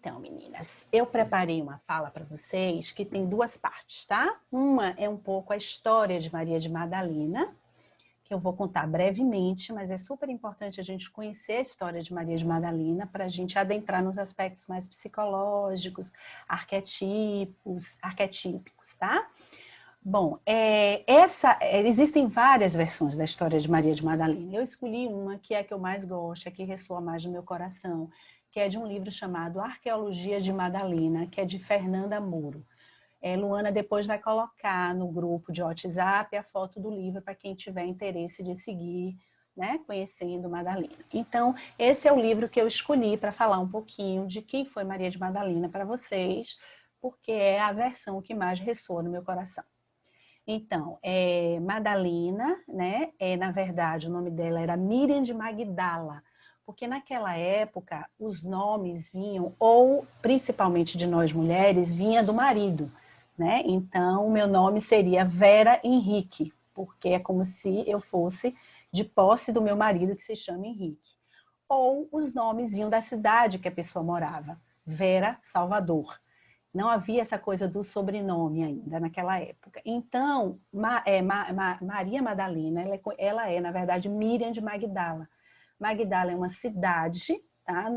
Então, meninas, eu preparei uma fala para vocês que tem duas partes, tá? Uma é um pouco a história de Maria de Madalena, que eu vou contar brevemente, mas é super importante a gente conhecer a história de Maria de Madalena para a gente adentrar nos aspectos mais psicológicos, arquetípicos, tá? Bom, existem várias versões da história de Maria de Madalena. Eu escolhi uma que é a que eu mais gosto, a que ressoa mais no meu coração, que é de um livro chamado Arqueologia de Madalena, que é de Fernanda Moro. Luana depois vai colocar no grupo de WhatsApp a foto do livro para quem tiver interesse de seguir, né, conhecendo Madalena. Então, esse é o livro que eu escolhi para falar um pouquinho de quem foi Maria de Madalena para vocês, porque é a versão que mais ressoa no meu coração. Então, Madalena, né, na verdade, o nome dela era Miriam de Magdala, porque naquela época os nomes vinham, ou principalmente de nós mulheres, vinha do marido, né? Então, o meu nome seria Vera Henrique, porque é como se eu fosse de posse do meu marido, que se chama Henrique. Ou os nomes vinham da cidade que a pessoa morava, Vera Salvador. Não havia essa coisa do sobrenome ainda naquela época. Então, Maria Madalena, ela é, na verdade, Miriam de Magdala. Magdala é uma cidade, tá?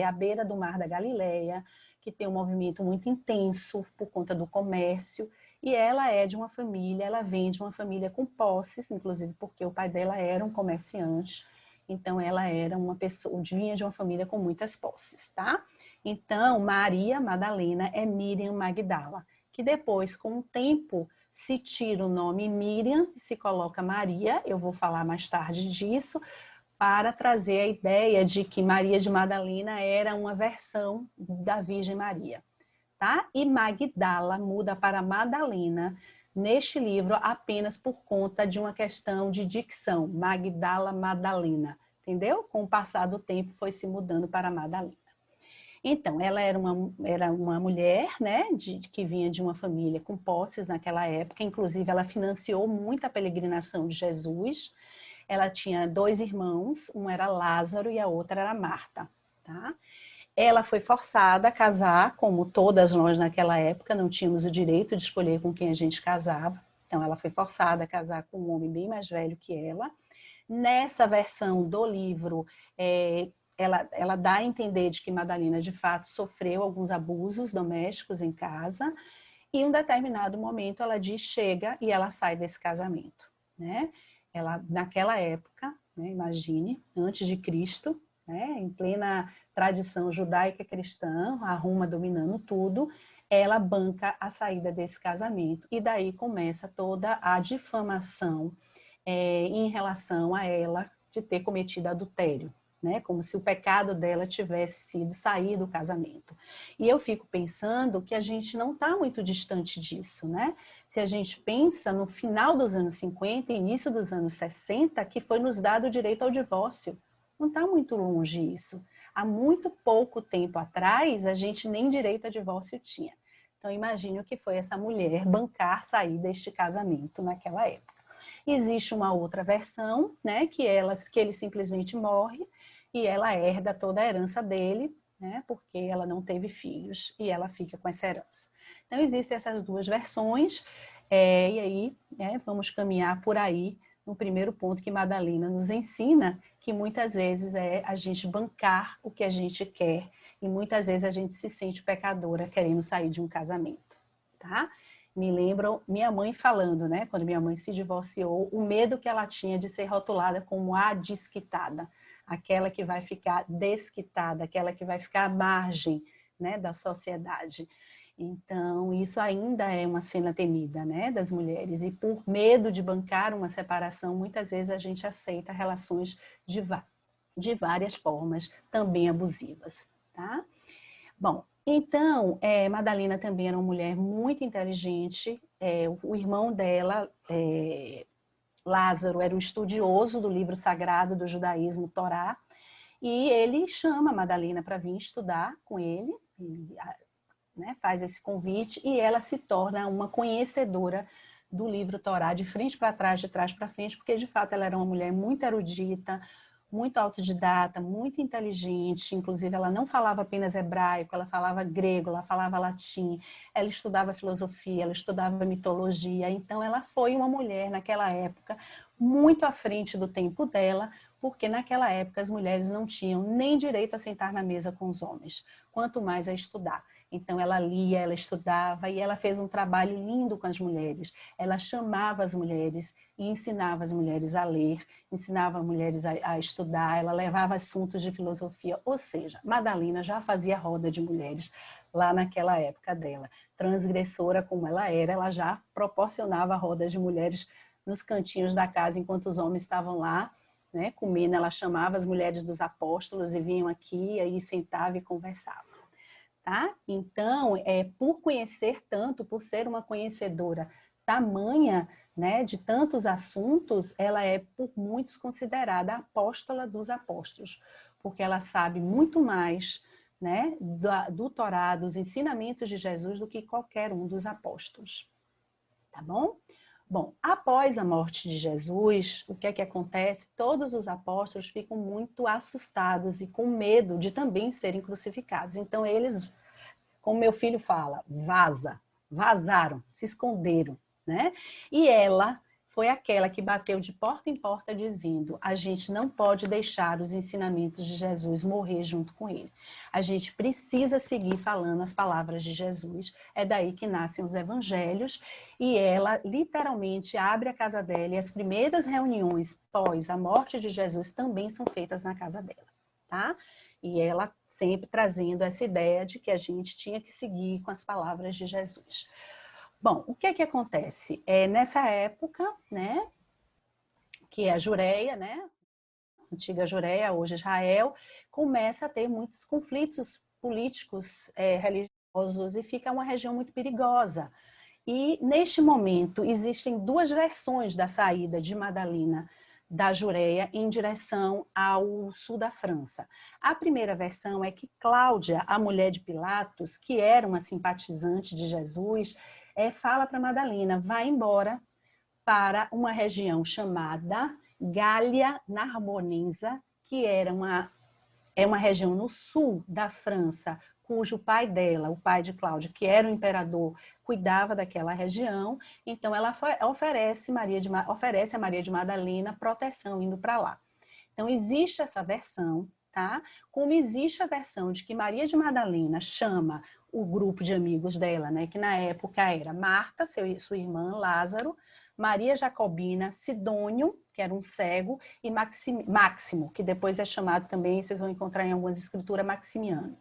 À beira do Mar da Galileia, que tem um movimento muito intenso por conta do comércio, e ela é de uma família, ela vem de uma família com posses, inclusive porque o pai dela era um comerciante, então ela era uma pessoa, vinha de uma família com muitas posses, tá? Então, Maria Madalena é Miriam Magdala, que depois, com o tempo, se tira o nome Miriam e se coloca Maria, eu vou falar mais tarde disso, para trazer a ideia de que Maria de Madalena era uma versão da Virgem Maria, tá? E Magdala muda para Madalena neste livro apenas por conta de uma questão de dicção, Magdala Madalena, entendeu? Com o passar do tempo foi se mudando para Madalena. Então, ela era uma mulher, né, que vinha de uma família com posses naquela época, inclusive ela financiou muito a peregrinação de Jesus. Ela tinha 2 irmãos, um era Lázaro e a outra era Marta, tá? Ela foi forçada a casar, como todas nós naquela época, não tínhamos o direito de escolher com quem a gente casava, então ela foi forçada a casar com um homem bem mais velho que ela. Nessa versão do livro, ela dá a entender de que Madalena, de fato, sofreu alguns abusos domésticos em casa, e em um determinado momento ela diz chega e ela sai desse casamento, né? Ela, naquela época, né, imagine, antes de Cristo, né, em plena tradição judaica cristã, a Roma dominando tudo, ela banca a saída desse casamento, e daí começa toda a difamação em relação a ela de ter cometido adultério, né? Como se o pecado dela tivesse sido sair do casamento. E eu fico pensando que a gente não está muito distante disso, né? Se a gente pensa no final dos anos 50 e início dos anos 60, que foi nos dado o direito ao divórcio. Não está muito longe isso. Há muito pouco tempo atrás, a gente nem direito a divórcio tinha. Então, imagine o que foi essa mulher bancar sair deste casamento naquela época. Existe uma outra versão, né, que ele simplesmente morre e ela herda toda a herança dele, né, porque ela não teve filhos e ela fica com essa herança. Então, existem essas duas versões, e aí vamos caminhar por aí no primeiro ponto que Madalena nos ensina, que muitas vezes é a gente bancar o que a gente quer e muitas vezes a gente se sente pecadora querendo sair de um casamento, tá? Me lembram minha mãe falando, né, quando minha mãe se divorciou, o medo que ela tinha de ser rotulada como a desquitada, aquela que vai ficar desquitada, aquela que vai ficar à margem, né, da sociedade. Então, isso ainda é uma cena temida, né, das mulheres, e por medo de bancar uma separação, muitas vezes a gente aceita relações de várias formas, também abusivas, tá? Bom, então, Madalena também era uma mulher muito inteligente, o irmão dela, Lázaro, era um estudioso do livro sagrado do judaísmo, Torá, e ele chama Madalena para vir estudar com ele, né, faz esse convite, e ela se torna uma conhecedora do livro Torá, de frente para trás, de trás para frente, porque de fato ela era uma mulher muito erudita, muito autodidata, muito inteligente, inclusive ela não falava apenas hebraico, ela falava grego, ela falava latim, ela estudava filosofia, ela estudava mitologia, então ela foi uma mulher naquela época muito à frente do tempo dela, porque naquela época as mulheres não tinham nem direito a sentar na mesa com os homens, quanto mais a estudar. Então ela lia, ela estudava e ela fez um trabalho lindo com as mulheres. Ela chamava as mulheres e ensinava as mulheres a ler, ensinava as mulheres a estudar, ela levava assuntos de filosofia, ou seja, Madalena já fazia roda de mulheres lá naquela época dela. Transgressora como ela era, ela já proporcionava rodas de mulheres nos cantinhos da casa enquanto os homens estavam lá, né, comendo. Ela chamava as mulheres dos apóstolos e vinham aqui, aí sentava e conversava. Tá? Então, por conhecer tanto, por ser uma conhecedora tamanha, né, de tantos assuntos, ela é por muitos considerada a apóstola dos apóstolos, porque ela sabe muito mais, né, do Torá, dos ensinamentos de Jesus, do que qualquer um dos apóstolos. Tá bom? Bom, após a morte de Jesus, o que é que acontece? Todos os apóstolos ficam muito assustados e com medo de também serem crucificados. Então, eles, como meu filho fala, vazaram, se esconderam, né? E ela foi aquela que bateu de porta em porta dizendo: a gente não pode deixar os ensinamentos de Jesus morrer junto com ele. A gente precisa seguir falando as palavras de Jesus. É daí que nascem os evangelhos. E ela literalmente abre a casa dela e as primeiras reuniões pós a morte de Jesus também são feitas na casa dela, tá? E ela sempre trazendo essa ideia de que a gente tinha que seguir com as palavras de Jesus. Bom, o que é que acontece? Nessa época, né, que é a Jureia, né, antiga Jureia, hoje Israel, começa a ter muitos conflitos políticos, religiosos, e fica uma região muito perigosa. E, neste momento, existem duas versões da saída de Madalena da Jureia em direção ao sul da França. A primeira versão é que Cláudia, a mulher de Pilatos, que era uma simpatizante de Jesus, fala para Madalena: vai embora para uma região chamada Gália Narbonense, que é uma região no sul da França, cujo pai dela, o pai de Cláudia, que era o imperador, cuidava daquela região. Então ela oferece a Maria de Madalena proteção indo para lá. Então existe essa versão, tá? Como existe a versão de que Maria de Madalena chama o grupo de amigos dela, né, que na época era Marta, sua irmã, Lázaro, Maria Jacobina, Sidônio, que era um cego, e Máximo, que depois é chamado também, vocês vão encontrar em algumas escrituras, Maximiano.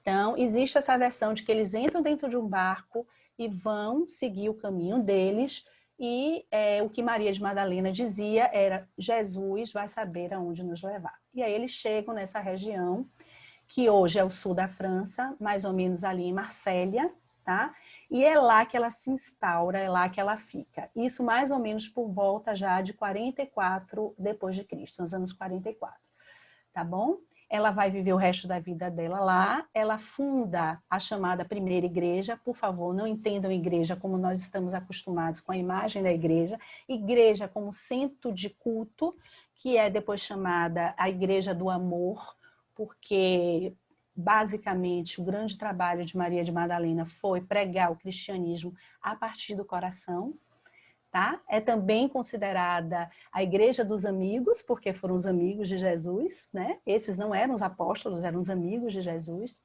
Então, existe essa versão de que eles entram dentro de um barco e vão seguir o caminho deles, e o que Maria de Madalena dizia era: Jesus vai saber aonde nos levar. E aí eles chegam nessa região, que hoje é o sul da França, mais ou menos ali em Marsella, tá? E é lá que ela se instaura, é lá que ela fica. Isso mais ou menos por volta já de 44 depois de Cristo, nos anos 44, tá bom? Ela vai viver o resto da vida dela lá, ela funda a chamada primeira igreja. Por favor, não entendam igreja como nós estamos acostumados com a imagem da igreja. Igreja como centro de culto, que é depois chamada a igreja do amor, porque basicamente o grande trabalho de Maria de Madalena foi pregar o cristianismo a partir do coração. Tá? É também considerada a igreja dos amigos, porque foram os amigos de Jesus, né? Esses não eram os apóstolos, eram os amigos de Jesus.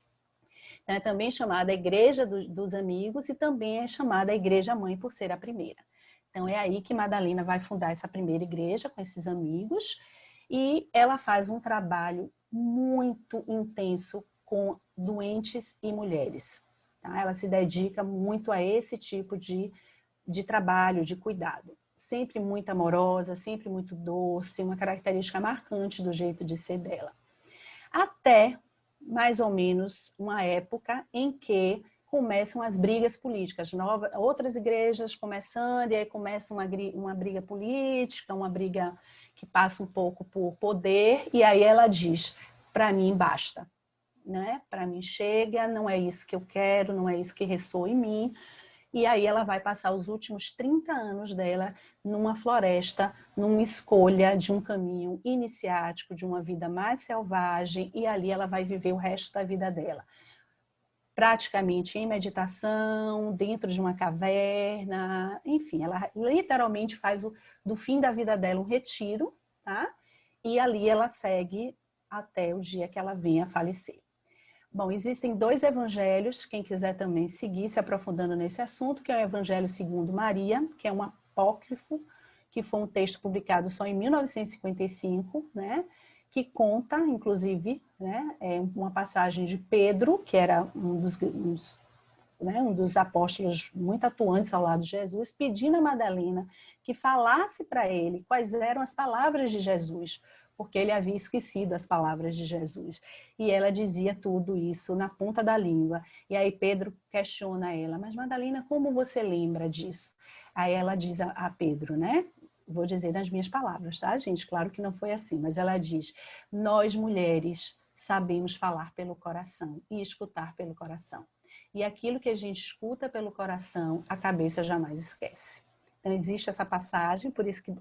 Então, é também chamada a igreja dos amigos e também é chamada a igreja mãe por ser a primeira. Então é aí que Madalena vai fundar essa primeira igreja com esses amigos, e ela faz um trabalho muito intenso com doentes e mulheres. Tá? Ela se dedica muito a esse tipo de trabalho, de cuidado. Sempre muito amorosa, sempre muito doce, uma característica marcante do jeito de ser dela. Até mais ou menos uma época em que começam as brigas políticas, outras igrejas começando, e aí começa uma briga política, uma briga que passa um pouco por poder, e aí ela diz: para mim basta, né? Para mim chega, não é isso que eu quero, não é isso que ressoa em mim. E aí ela vai passar os últimos 30 anos dela numa floresta, numa escolha de um caminho iniciático, de uma vida mais selvagem, e ali ela vai viver o resto da vida dela. Praticamente em meditação, dentro de uma caverna, enfim, ela literalmente faz do fim da vida dela um retiro, tá? E ali ela segue até o dia que ela venha a falecer. Bom, existem 2 evangelhos, quem quiser também seguir se aprofundando nesse assunto, que é o Evangelho segundo Maria, que é um apócrifo, que foi um texto publicado só em 1955, né? Que conta, inclusive, né, uma passagem de Pedro, que era um dos apóstolos muito atuantes ao lado de Jesus, pedindo a Madalena que falasse para ele quais eram as palavras de Jesus, porque ele havia esquecido as palavras de Jesus. E ela dizia tudo isso na ponta da língua. E aí Pedro questiona ela, mas Madalena, como você lembra disso? Aí ela diz a Pedro, né? Vou dizer nas minhas palavras, tá, gente? Claro que não foi assim, mas ela diz, nós mulheres sabemos falar pelo coração e escutar pelo coração. E aquilo que a gente escuta pelo coração, a cabeça jamais esquece. Então, existe essa passagem, por isso que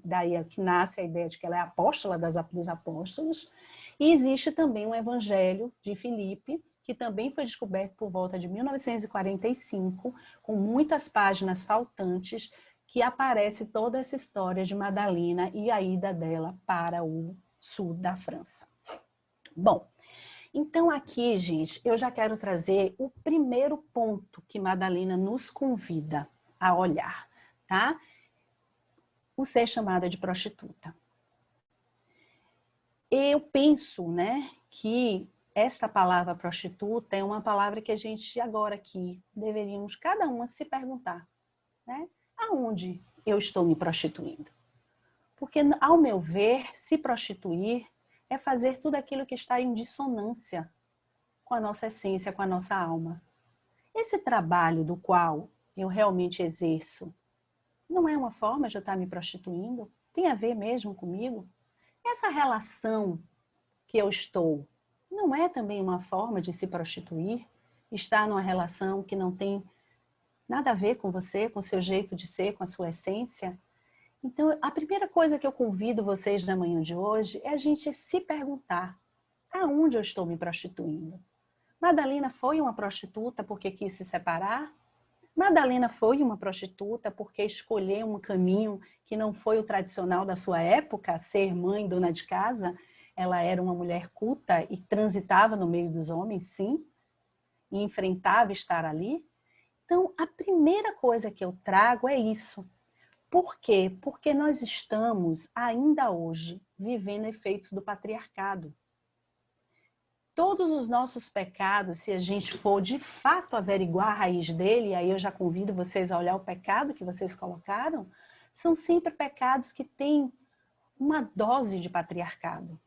daí que nasce a ideia de que ela é apóstola dos apóstolos. E existe também um evangelho de Filipe, que também foi descoberto por volta de 1945, com muitas páginas faltantes, que aparece toda essa história de Madalena e a ida dela para o sul da França. Bom, então aqui, gente, eu já quero trazer o primeiro ponto que Madalena nos convida a olhar, tá? O ser chamada de prostituta. Eu penso, né, que esta palavra prostituta é uma palavra que a gente agora aqui deveríamos cada uma se perguntar, né? Aonde eu estou me prostituindo? Porque, ao meu ver, se prostituir é fazer tudo aquilo que está em dissonância com a nossa essência, com a nossa alma. Esse trabalho do qual eu realmente exerço não é uma forma de eu estar me prostituindo? Tem a ver mesmo comigo? Essa relação que eu estou não é também uma forma de se prostituir? Estar numa relação que não tem nada a ver com você, com o seu jeito de ser, com a sua essência? Então, a primeira coisa que eu convido vocês na manhã de hoje é a gente se perguntar: aonde eu estou me prostituindo? Madalena foi uma prostituta porque quis se separar? Madalena foi uma prostituta porque escolheu um caminho que não foi o tradicional da sua época, ser mãe, dona de casa? Ela era uma mulher culta e transitava no meio dos homens, sim, e enfrentava estar ali. Então, a primeira coisa que eu trago é isso. Por quê? Porque nós estamos, ainda hoje, vivendo efeitos do patriarcado. Todos os nossos pecados, se a gente for de fato averiguar a raiz dele, aí eu já convido vocês a olhar o pecado que vocês colocaram, são sempre pecados que têm uma dose de patriarcado.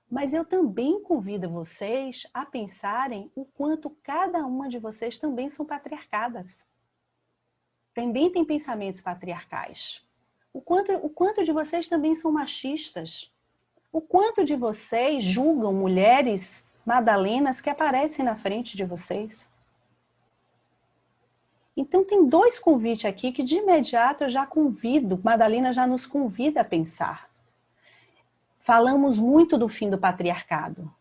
Mas eu também convido vocês a pensarem o quanto cada uma de vocês também são patriarcadas. Também tem pensamentos patriarcais. O quanto de vocês também são machistas. O quanto de vocês julgam mulheres madalenas que aparecem na frente de vocês. Então tem 2 convites aqui que de imediato eu já convido, Madalena já nos convida a pensar. Falamos muito do fim do patriarcado,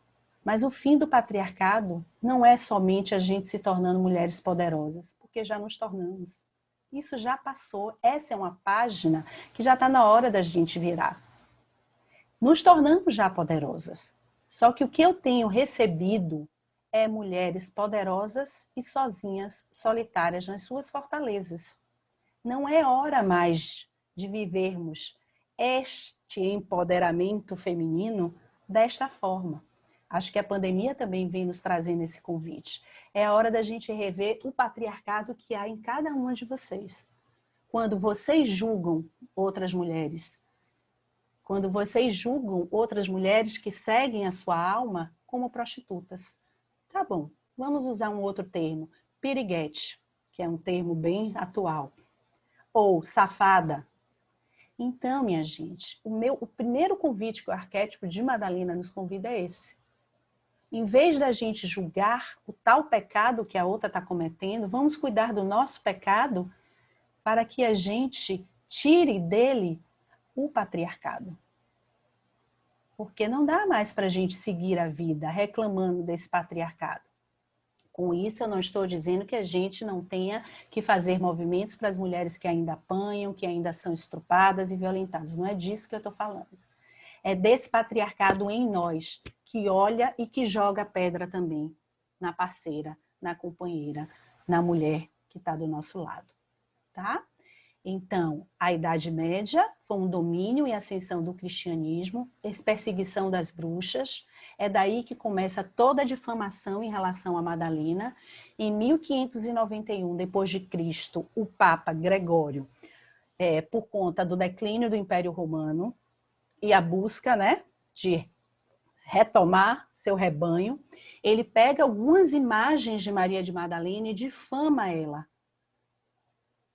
mas o fim do patriarcado não é somente a gente se tornando mulheres poderosas, porque já nos tornamos. Isso já passou, essa é uma página que já está na hora da gente virar. Nos tornamos já poderosas. Só que o que eu tenho recebido é mulheres poderosas e sozinhas, solitárias nas suas fortalezas. Não é hora mais de vivermos este empoderamento feminino desta forma. Acho que a pandemia também vem nos trazendo esse convite. É a hora da gente rever o patriarcado que há em cada uma de vocês. Quando vocês julgam outras mulheres, quando vocês julgam outras mulheres que seguem a sua alma como prostitutas. Tá bom, vamos usar um outro termo, piriguete, que é um termo bem atual. Ou safada. Então, minha gente, o primeiro convite que o arquétipo de Madalena nos convida é esse. Em vez da gente julgar o tal pecado que a outra está cometendo, vamos cuidar do nosso pecado para que a gente tire dele o patriarcado. Porque não dá mais para a gente seguir a vida reclamando desse patriarcado. Com isso, eu não estou dizendo que a gente não tenha que fazer movimentos para as mulheres que ainda apanham, que ainda são estrupadas e violentadas. Não é disso que eu estou falando. É desse patriarcado em nós, que olha e que joga pedra também na parceira, na companheira, na mulher que está do nosso lado. Tá? Então, a Idade Média foi um domínio e ascensão do cristianismo, perseguição das bruxas. É daí que começa toda a difamação em relação a Madalena. Em 1591, depois de Cristo, o Papa Gregório, por conta do declínio do Império Romano e a busca, né, de retomar seu rebanho, ele pega algumas imagens de Maria de Madalena e difama ela.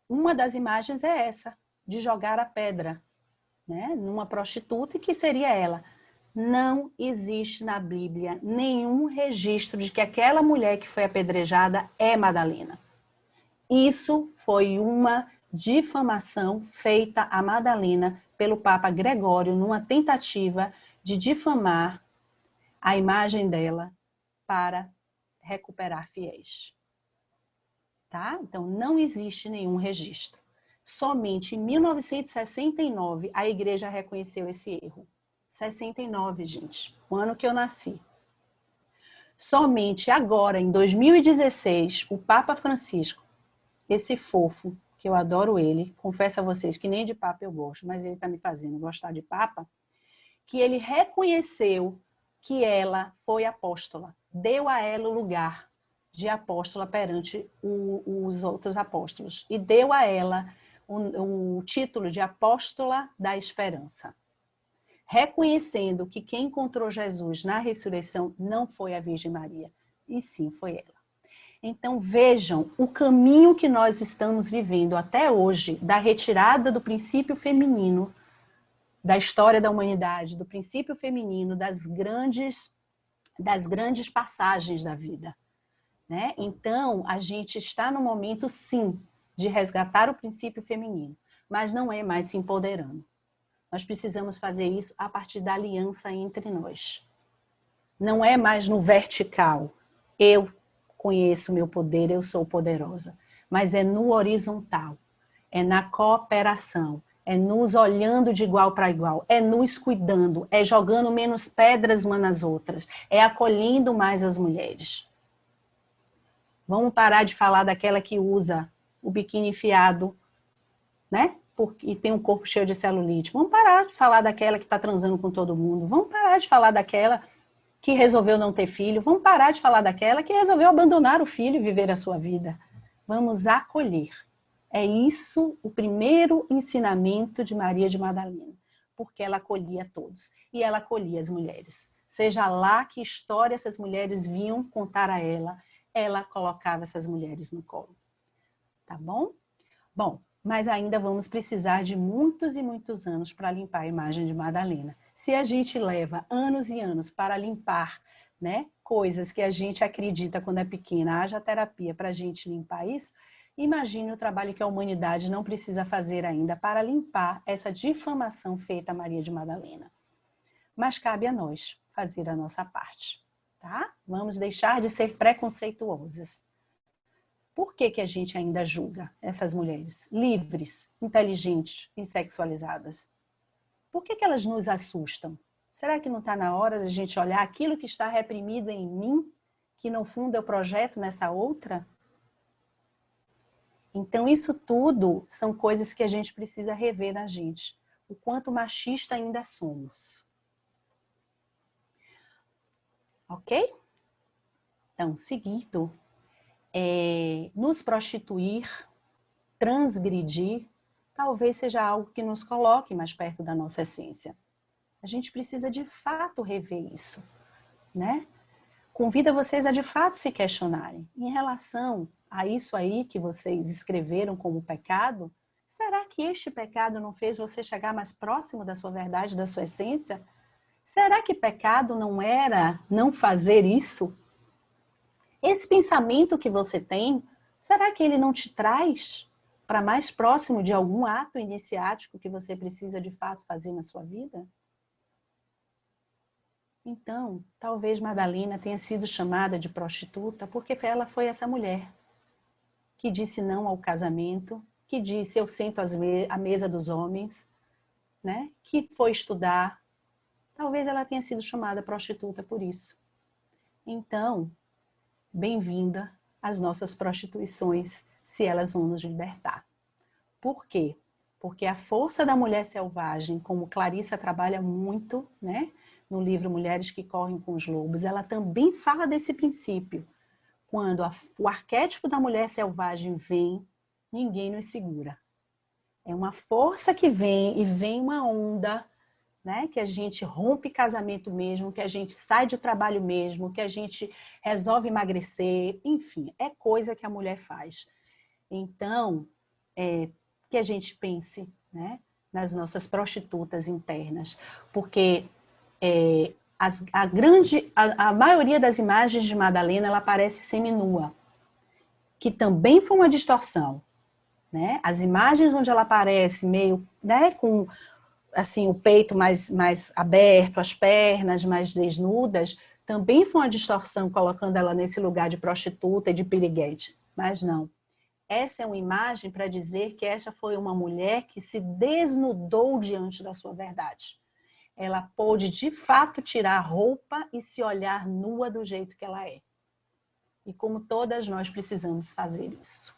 Uma das imagens é essa, de jogar a pedra, né, numa prostituta, que seria ela. Não existe na Bíblia nenhum registro de que aquela mulher que foi apedrejada é Madalena. Isso foi uma difamação feita a Madalena pelo Papa Gregório, numa tentativa de difamar a imagem dela para recuperar fiéis. Tá? Então, não existe nenhum registro. Somente em 1969 a igreja reconheceu esse erro. 69, gente, o ano que eu nasci. Somente agora, em 2016, o Papa Francisco, esse fofo, que eu adoro ele, confesso a vocês que nem de Papa eu gosto, mas ele está me fazendo gostar de Papa, que ele reconheceu que ela foi apóstola, deu a ela o lugar de apóstola perante os outros apóstolos e deu a ela o título de apóstola da esperança, reconhecendo que quem encontrou Jesus na ressurreição não foi a Virgem Maria, e sim foi ela. Então vejam o caminho que nós estamos vivendo até hoje, da retirada do princípio feminino da história da humanidade, do princípio feminino, das grandes passagens da vida. Né? Então, a gente está no momento, sim, de resgatar o princípio feminino, mas não é mais se empoderando. Nós precisamos fazer isso a partir da aliança entre nós. Não é mais no vertical, eu conheço meu poder, eu sou poderosa, mas é no horizontal, é na cooperação, é nos olhando de igual para igual, é nos cuidando, é jogando menos pedras umas nas outras, é acolhendo mais as mulheres. Vamos parar de falar daquela que usa o biquíni enfiado, né? E tem um corpo cheio de celulite. Vamos parar de falar daquela que está transando com todo mundo. Vamos parar de falar daquela que resolveu não ter filho. Vamos parar de falar daquela que resolveu abandonar o filho e viver a sua vida. Vamos acolher. É isso o primeiro ensinamento de Maria de Madalena, porque ela acolhia todos e ela acolhia as mulheres. Seja lá que história essas mulheres vinham contar a ela colocava essas mulheres no colo. Tá bom? Bom, mas ainda vamos precisar de muitos e muitos anos para limpar a imagem de Madalena. Se a gente leva anos e anos para limpar, né, coisas que a gente acredita quando é pequena, haja terapia para a gente limpar isso, imagine o trabalho que a humanidade não precisa fazer ainda para limpar essa difamação feita a Maria de Madalena. Mas cabe a nós fazer a nossa parte, tá? Vamos deixar de ser preconceituosas. Por que a gente ainda julga essas mulheres livres, inteligentes e sexualizadas? Por que elas nos assustam? Será que não está na hora de a gente olhar aquilo que está reprimido em mim, que no fundo eu projeto nessa outra? Então isso tudo são coisas que a gente precisa rever na gente. O quanto machista ainda somos. Ok? Então, seguindo, nos prostituir, transgredir, talvez seja algo que nos coloque mais perto da nossa essência. A gente precisa de fato rever isso, né? Convido vocês a de fato se questionarem em relação a isso aí que vocês escreveram como pecado. Será que este pecado não fez você chegar mais próximo da sua verdade, da sua essência? Será que pecado não era não fazer isso? Esse pensamento que você tem, será que ele não te traz para mais próximo de algum ato iniciático que você precisa de fato fazer na sua vida? Então, talvez Madalena tenha sido chamada de prostituta porque ela foi essa mulher que disse não ao casamento, que disse eu sento à mesa dos homens, né? Que foi estudar. Talvez ela tenha sido chamada prostituta por isso. Então, bem-vinda às nossas prostituições, se elas vão nos libertar. Por quê? Porque a força da mulher selvagem, como Clarissa trabalha muito, né, no livro Mulheres que Correm com os Lobos, ela também fala desse princípio. Quando o arquétipo da mulher selvagem vem, ninguém nos segura. É uma força que vem e vem uma onda, né, que a gente rompe casamento mesmo, que a gente sai de trabalho mesmo, que a gente resolve emagrecer, enfim, é coisa que a mulher faz. Então, que a gente pense, né, nas nossas prostitutas internas, porque a maioria das imagens de Madalena, ela aparece seminua, que também foi uma distorção, né? As imagens onde ela aparece meio, né, com assim, o peito mais aberto, as pernas mais desnudas, também foi uma distorção colocando ela nesse lugar de prostituta e de piriguete. Mas não. Essa é uma imagem para dizer que esta foi uma mulher que se desnudou diante da sua verdade. Ela pôde, de fato, tirar a roupa e se olhar nua do jeito que ela é. E como todas nós precisamos fazer isso.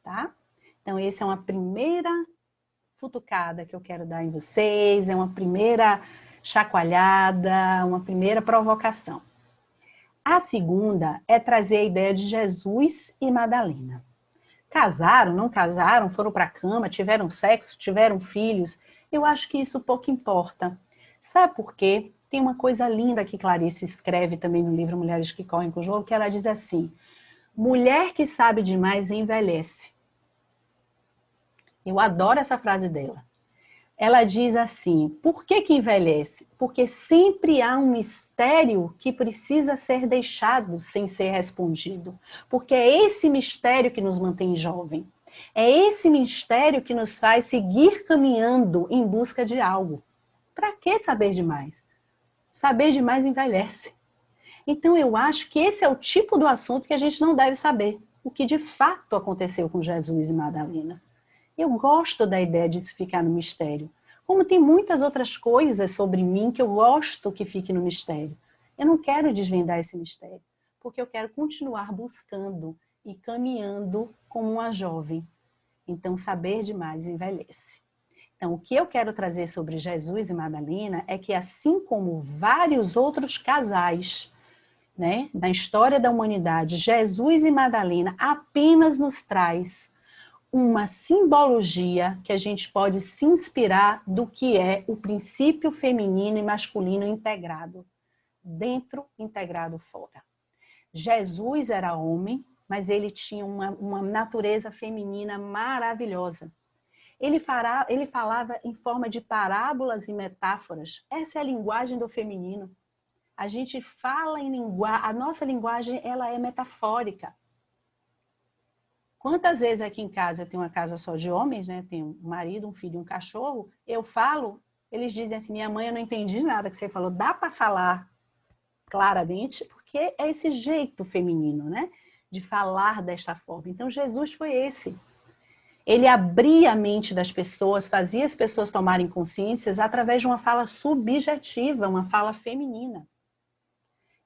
Tá? Então, essa é uma primeira futucada que eu quero dar em vocês, é uma primeira chacoalhada, uma primeira provocação. A segunda é trazer a ideia de Jesus e Madalena. Casaram, não casaram, foram para a cama, tiveram sexo, tiveram filhos. Eu acho que isso pouco importa. Sabe por quê? Tem uma coisa linda que Clarice escreve também no livro Mulheres que Correm com o Jogo, que ela diz assim: mulher que sabe demais envelhece. Eu adoro essa frase dela. Ela diz assim, por que envelhece? Porque sempre há um mistério que precisa ser deixado sem ser respondido. Porque é esse mistério que nos mantém jovem. É esse mistério que nos faz seguir caminhando em busca de algo. Para que saber demais? Saber demais envelhece. Então eu acho que esse é o tipo do assunto que a gente não deve saber. O que de fato aconteceu com Jesus e Madalena. Eu gosto da ideia de ficar no mistério. Como tem muitas outras coisas sobre mim que eu gosto que fique no mistério. Eu não quero desvendar esse mistério, porque eu quero continuar buscando e caminhando como uma jovem. Então, saber demais envelhece. Então, o que eu quero trazer sobre Jesus e Madalena é que, assim como vários outros casais, né, na história da humanidade, Jesus e Madalena apenas nos traz uma simbologia que a gente pode se inspirar do que é o princípio feminino e masculino integrado, dentro, integrado fora. Jesus era homem, mas ele tinha uma natureza feminina maravilhosa. Ele falava em forma de parábolas e metáforas. Essa é a linguagem do feminino. A gente fala em linguagem, a nossa linguagem ela é metafórica. Quantas vezes aqui em casa, eu tenho uma casa só de homens, né? Tenho um marido, um filho e um cachorro, eu falo, eles dizem assim, minha mãe, eu não entendi nada que você falou, dá para falar claramente, porque é esse jeito feminino, né? De falar desta forma. Então, Jesus foi esse. Ele abria a mente das pessoas, fazia as pessoas tomarem consciências através de uma fala subjetiva, uma fala feminina.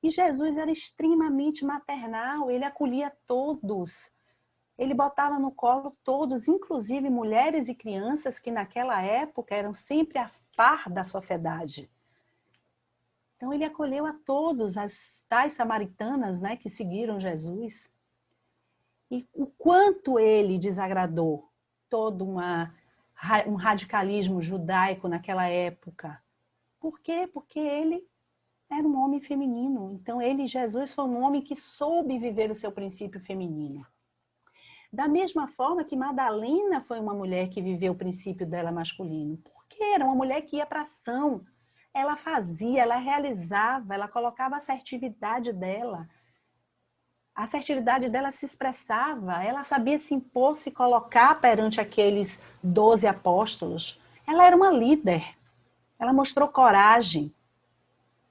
E Jesus era extremamente maternal, ele acolhia todos. Ele botava no colo todos, inclusive mulheres e crianças que naquela época eram sempre a par da sociedade. Então ele acolheu a todos, as tais samaritanas, né, que seguiram Jesus. E o quanto ele desagradou todo um radicalismo judaico naquela época. Por quê? Porque ele era um homem feminino. Então Jesus, foi um homem que soube viver o seu princípio feminino. Da mesma forma que Madalena foi uma mulher que viveu o princípio dela masculino. Porque era uma mulher que ia para a ação. ela fazia, ela realizava, ela colocava a assertividade dela. A assertividade dela se expressava, ela sabia se impor, se colocar perante aqueles 12 apóstolos. Ela era uma líder, ela mostrou coragem,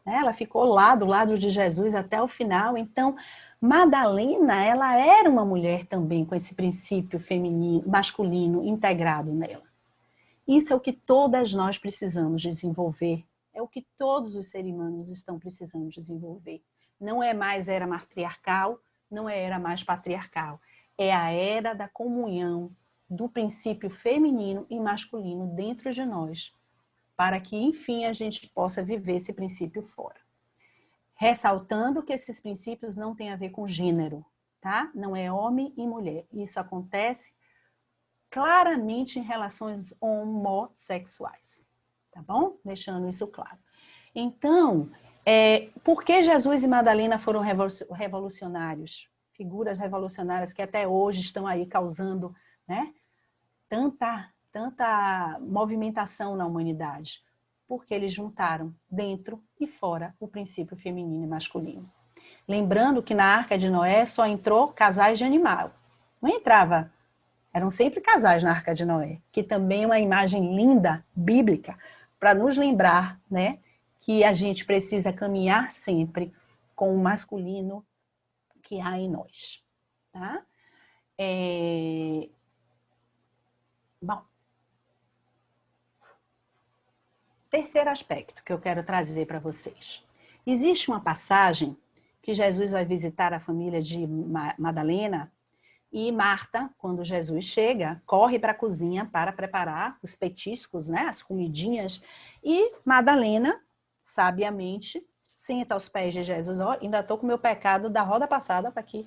né? Ela ficou lá do lado de Jesus até o final. Então, Madalena, ela era uma mulher também com esse princípio feminino, masculino integrado nela. Isso é o que todas nós precisamos desenvolver, é o que todos os seres humanos estão precisando desenvolver. Não é mais era matriarcal, não é era mais patriarcal. É a era da comunhão do princípio feminino e masculino dentro de nós, para que, enfim, a gente possa viver esse princípio fora. Ressaltando que esses princípios não têm a ver com gênero, tá? Não é homem e mulher. Isso acontece claramente em relações homossexuais, tá bom? Deixando isso claro. Então, por que Jesus e Madalena foram revolucionários? Figuras revolucionárias que até hoje estão aí causando, né, tanta movimentação na humanidade. Porque eles juntaram dentro e fora o princípio feminino e masculino. Lembrando que na Arca de Noé só entrou casais de animal. Não entrava, eram sempre casais na Arca de Noé, que também é uma imagem linda, bíblica, para nos lembrar, né, que a gente precisa caminhar sempre com o masculino que há em nós. Tá? Bom, terceiro aspecto que eu quero trazer para vocês. Existe uma passagem que Jesus vai visitar a família de Madalena e Marta, quando Jesus chega, corre para a cozinha para preparar os petiscos, né, as comidinhas, e Madalena, sabiamente, senta aos pés de Jesus. Ó, ainda estou com o meu pecado da roda passada para aqui.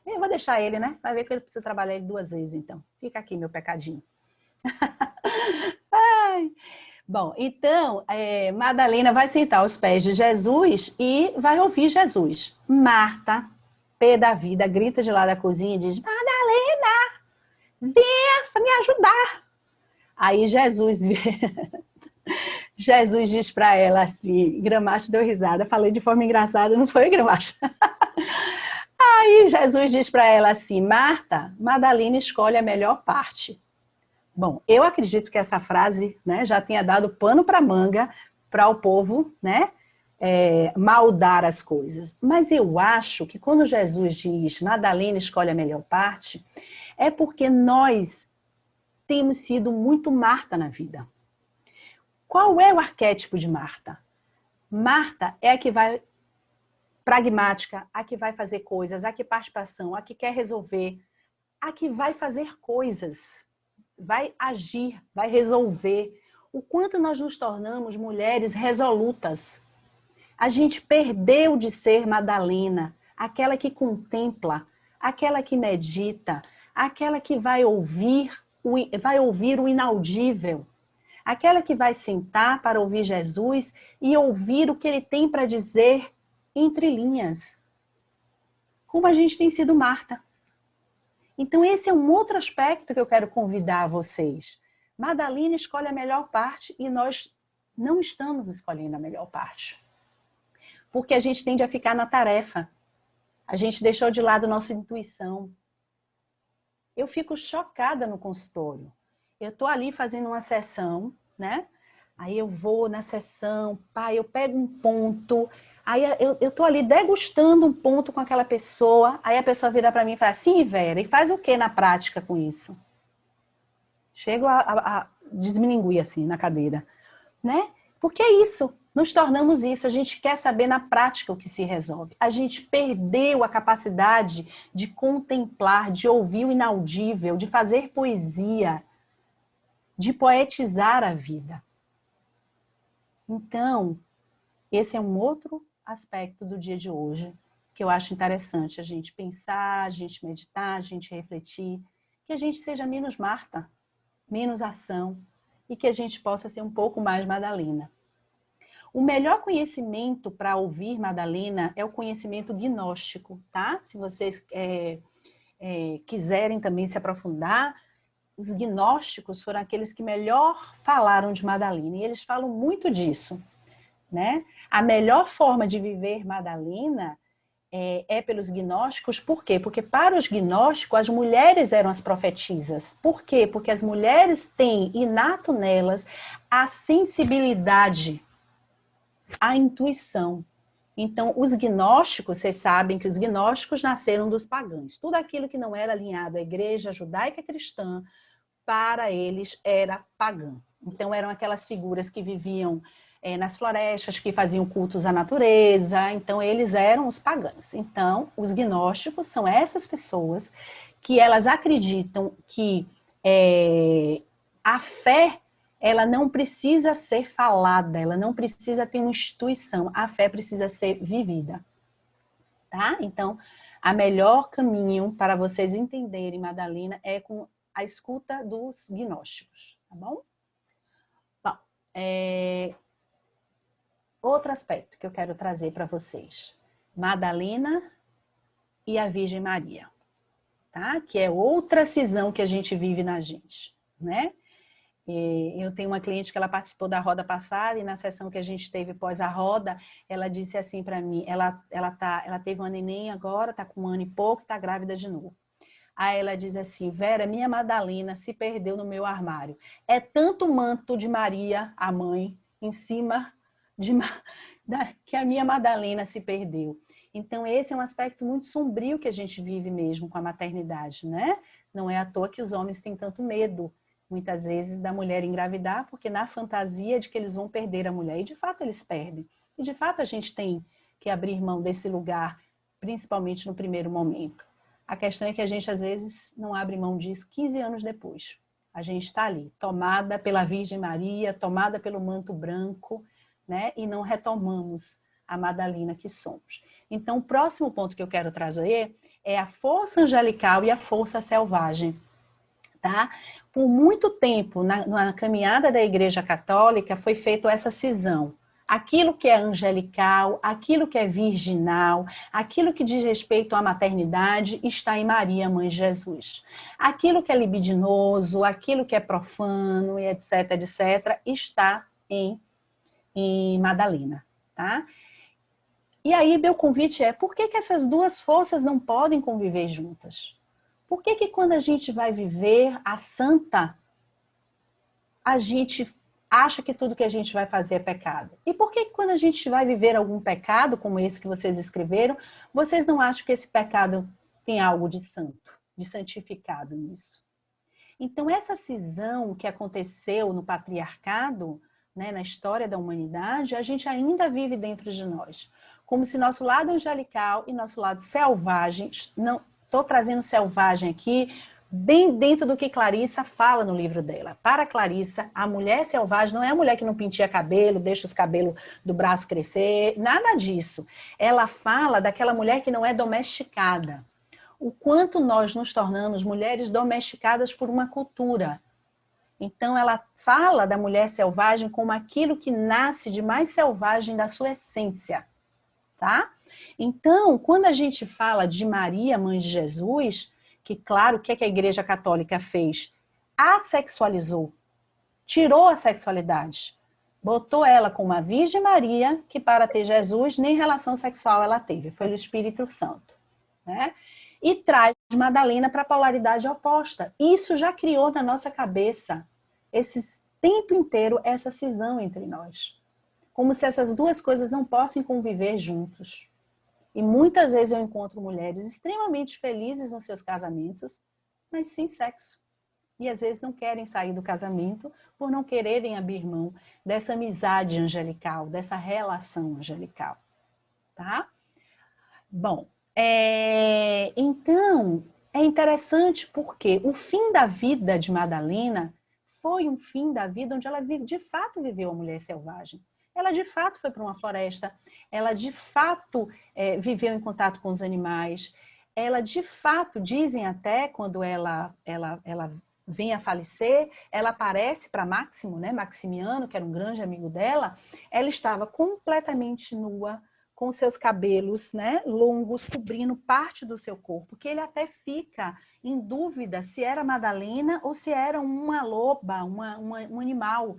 Eu vou deixar ele, né? Vai ver que eu preciso trabalhar ele 2 vezes, então. Fica aqui, meu pecadinho. Ai. Bom, então, Madalena vai sentar aos pés de Jesus e vai ouvir Jesus. Marta, pé da vida, grita de lá da cozinha e diz: Madalena, venha me ajudar. Aí Jesus diz para ela assim, Gramacho deu risada, falei de forma engraçada, não foi, Gramacho? Aí Jesus diz para ela assim: Marta, Madalena escolhe a melhor parte. Bom, eu acredito que essa frase, né, já tenha dado pano para manga para o povo, né, maldar as coisas. Mas eu acho que quando Jesus diz Madalena escolhe a melhor parte, é porque nós temos sido muito Marta na vida. Qual é o arquétipo de Marta? Marta é a que vai pragmática, a que vai fazer coisas, a que participação, a que quer resolver, a que vai fazer coisas, vai agir, vai resolver. O quanto nós nos tornamos mulheres resolutas. A gente perdeu de ser Madalena, aquela que contempla, aquela que medita, aquela que vai ouvir o inaudível, aquela que vai sentar para ouvir Jesus e ouvir o que ele tem para dizer entre linhas. Como a gente tem sido Marta. Então esse é um outro aspecto que eu quero convidar vocês. Madalena escolhe a melhor parte e nós não estamos escolhendo a melhor parte. Porque a gente tende a ficar na tarefa. A gente deixou de lado nossa intuição. Eu fico chocada no consultório. Eu estou ali fazendo uma sessão, né? Aí eu vou na sessão, eu pego um ponto, aí eu estou ali degustando um ponto com aquela pessoa, aí a pessoa vira para mim e fala assim, Vera, e faz o que na prática com isso? Chego a desmilinguir assim na cadeira, né? Porque é isso, nos tornamos isso, a gente quer saber na prática o que se resolve. A gente perdeu a capacidade de contemplar, de ouvir o inaudível, de fazer poesia, de poetizar a vida. Então, esse é um outro aspecto do dia de hoje que eu acho interessante a gente pensar, a gente meditar, a gente refletir, que a gente seja menos Marta, menos ação e que a gente possa ser um pouco mais Madalena. O melhor conhecimento para ouvir Madalena é o conhecimento gnóstico, tá? Se vocês quiserem também se aprofundar, os gnósticos foram aqueles que melhor falaram de Madalena, e eles falam muito disso. né? A melhor forma de viver Madalena é pelos gnósticos. Por quê? Porque para os gnósticos as mulheres eram as profetisas. Por quê? Porque as mulheres têm inato nelas a sensibilidade, a intuição. Então, os gnósticos, vocês sabem que os gnósticos nasceram dos pagãos. Tudo aquilo que não era alinhado à igreja judaica cristã, para eles era pagã. Então, eram aquelas figuras que viviam nas florestas, que faziam cultos à natureza. Então, eles eram os pagãos. Então, os gnósticos são essas pessoas que elas acreditam que a fé ela não precisa ser falada, ela não precisa ter uma instituição, a fé precisa ser vivida, tá? Então, a melhor caminho para vocês entenderem Madalena é com a escuta dos gnósticos, tá bom? Bom, outro aspecto que eu quero trazer para vocês, Madalena e a Virgem Maria, tá? Que é outra cisão que a gente vive na gente, né? Eu tenho uma cliente que ela participou da roda passada e na sessão que a gente teve pós a roda, ela disse assim para mim, ela teve uma neném agora, tá com 1 ano e pouco, tá grávida de novo. Aí ela diz assim, Vera, minha Madalena se perdeu no meu armário. É tanto manto de Maria, a mãe, em cima que a minha Madalena se perdeu. Então esse é um aspecto muito sombrio que a gente vive mesmo com a maternidade, né? Não é à toa que os homens têm tanto medo muitas vezes da mulher engravidar, porque na fantasia de que eles vão perder a mulher, e de fato eles perdem. E de fato a gente tem que abrir mão desse lugar, principalmente no primeiro momento. A questão é que a gente às vezes não abre mão disso 15 anos depois. A gente está ali, tomada pela Virgem Maria, tomada pelo manto branco, né? E não retomamos a Madalena que somos. Então o próximo ponto que eu quero trazer é a força angelical e a força selvagem. Tá? Por muito tempo, na caminhada da Igreja Católica, foi feita essa cisão. Aquilo que é angelical, aquilo que é virginal, aquilo que diz respeito à maternidade, está em Maria, Mãe de Jesus. Aquilo que é libidinoso, aquilo que é profano, etc., etc., está em Madalena. Tá? E aí, meu convite é, por que essas duas forças não podem conviver juntas? Por que quando a gente vai viver a santa, a gente acha que tudo que a gente vai fazer é pecado? E por que quando a gente vai viver algum pecado, como esse que vocês escreveram, vocês não acham que esse pecado tem algo de santo, de santificado nisso? Então, essa cisão que aconteceu no patriarcado, né, na história da humanidade, a gente ainda vive dentro de nós. Como se nosso lado angelical e nosso lado selvagem não... Estou trazendo selvagem aqui, bem dentro do que Clarissa fala no livro dela. Para Clarissa, a mulher selvagem não é a mulher que não penteia cabelo, deixa os cabelos do braço crescer, nada disso. Ela fala daquela mulher que não é domesticada. O quanto nós nos tornamos mulheres domesticadas por uma cultura. Então, ela fala da mulher selvagem como aquilo que nasce de mais selvagem da sua essência, tá? Então, quando a gente fala de Maria, Mãe de Jesus, que claro, o que a Igreja Católica fez? Assexualizou, tirou a sexualidade, botou ela com uma Virgem Maria, que para ter Jesus, nem relação sexual ela teve, foi o Espírito Santo, né? E traz Madalena para a polaridade oposta. Isso já criou na nossa cabeça, esse tempo inteiro, essa cisão entre nós. Como se essas duas coisas não possam conviver juntos. E muitas vezes eu encontro mulheres extremamente felizes nos seus casamentos, mas sem sexo. E às vezes não querem sair do casamento por não quererem abrir mão dessa amizade angelical, dessa relação angelical. Tá? Bom, então é interessante porque o fim da vida de Madalena foi um fim da vida onde ela de fato viveu a mulher selvagem. Ela de fato foi para uma floresta, ela de fato viveu em contato com os animais, ela de fato, dizem até, quando ela vem a falecer, ela aparece para Máximo, né, Maximiano, que era um grande amigo dela, ela estava completamente nua, com seus cabelos, né, longos, cobrindo parte do seu corpo, que ele até fica em dúvida se era Madalena ou se era uma loba, um animal,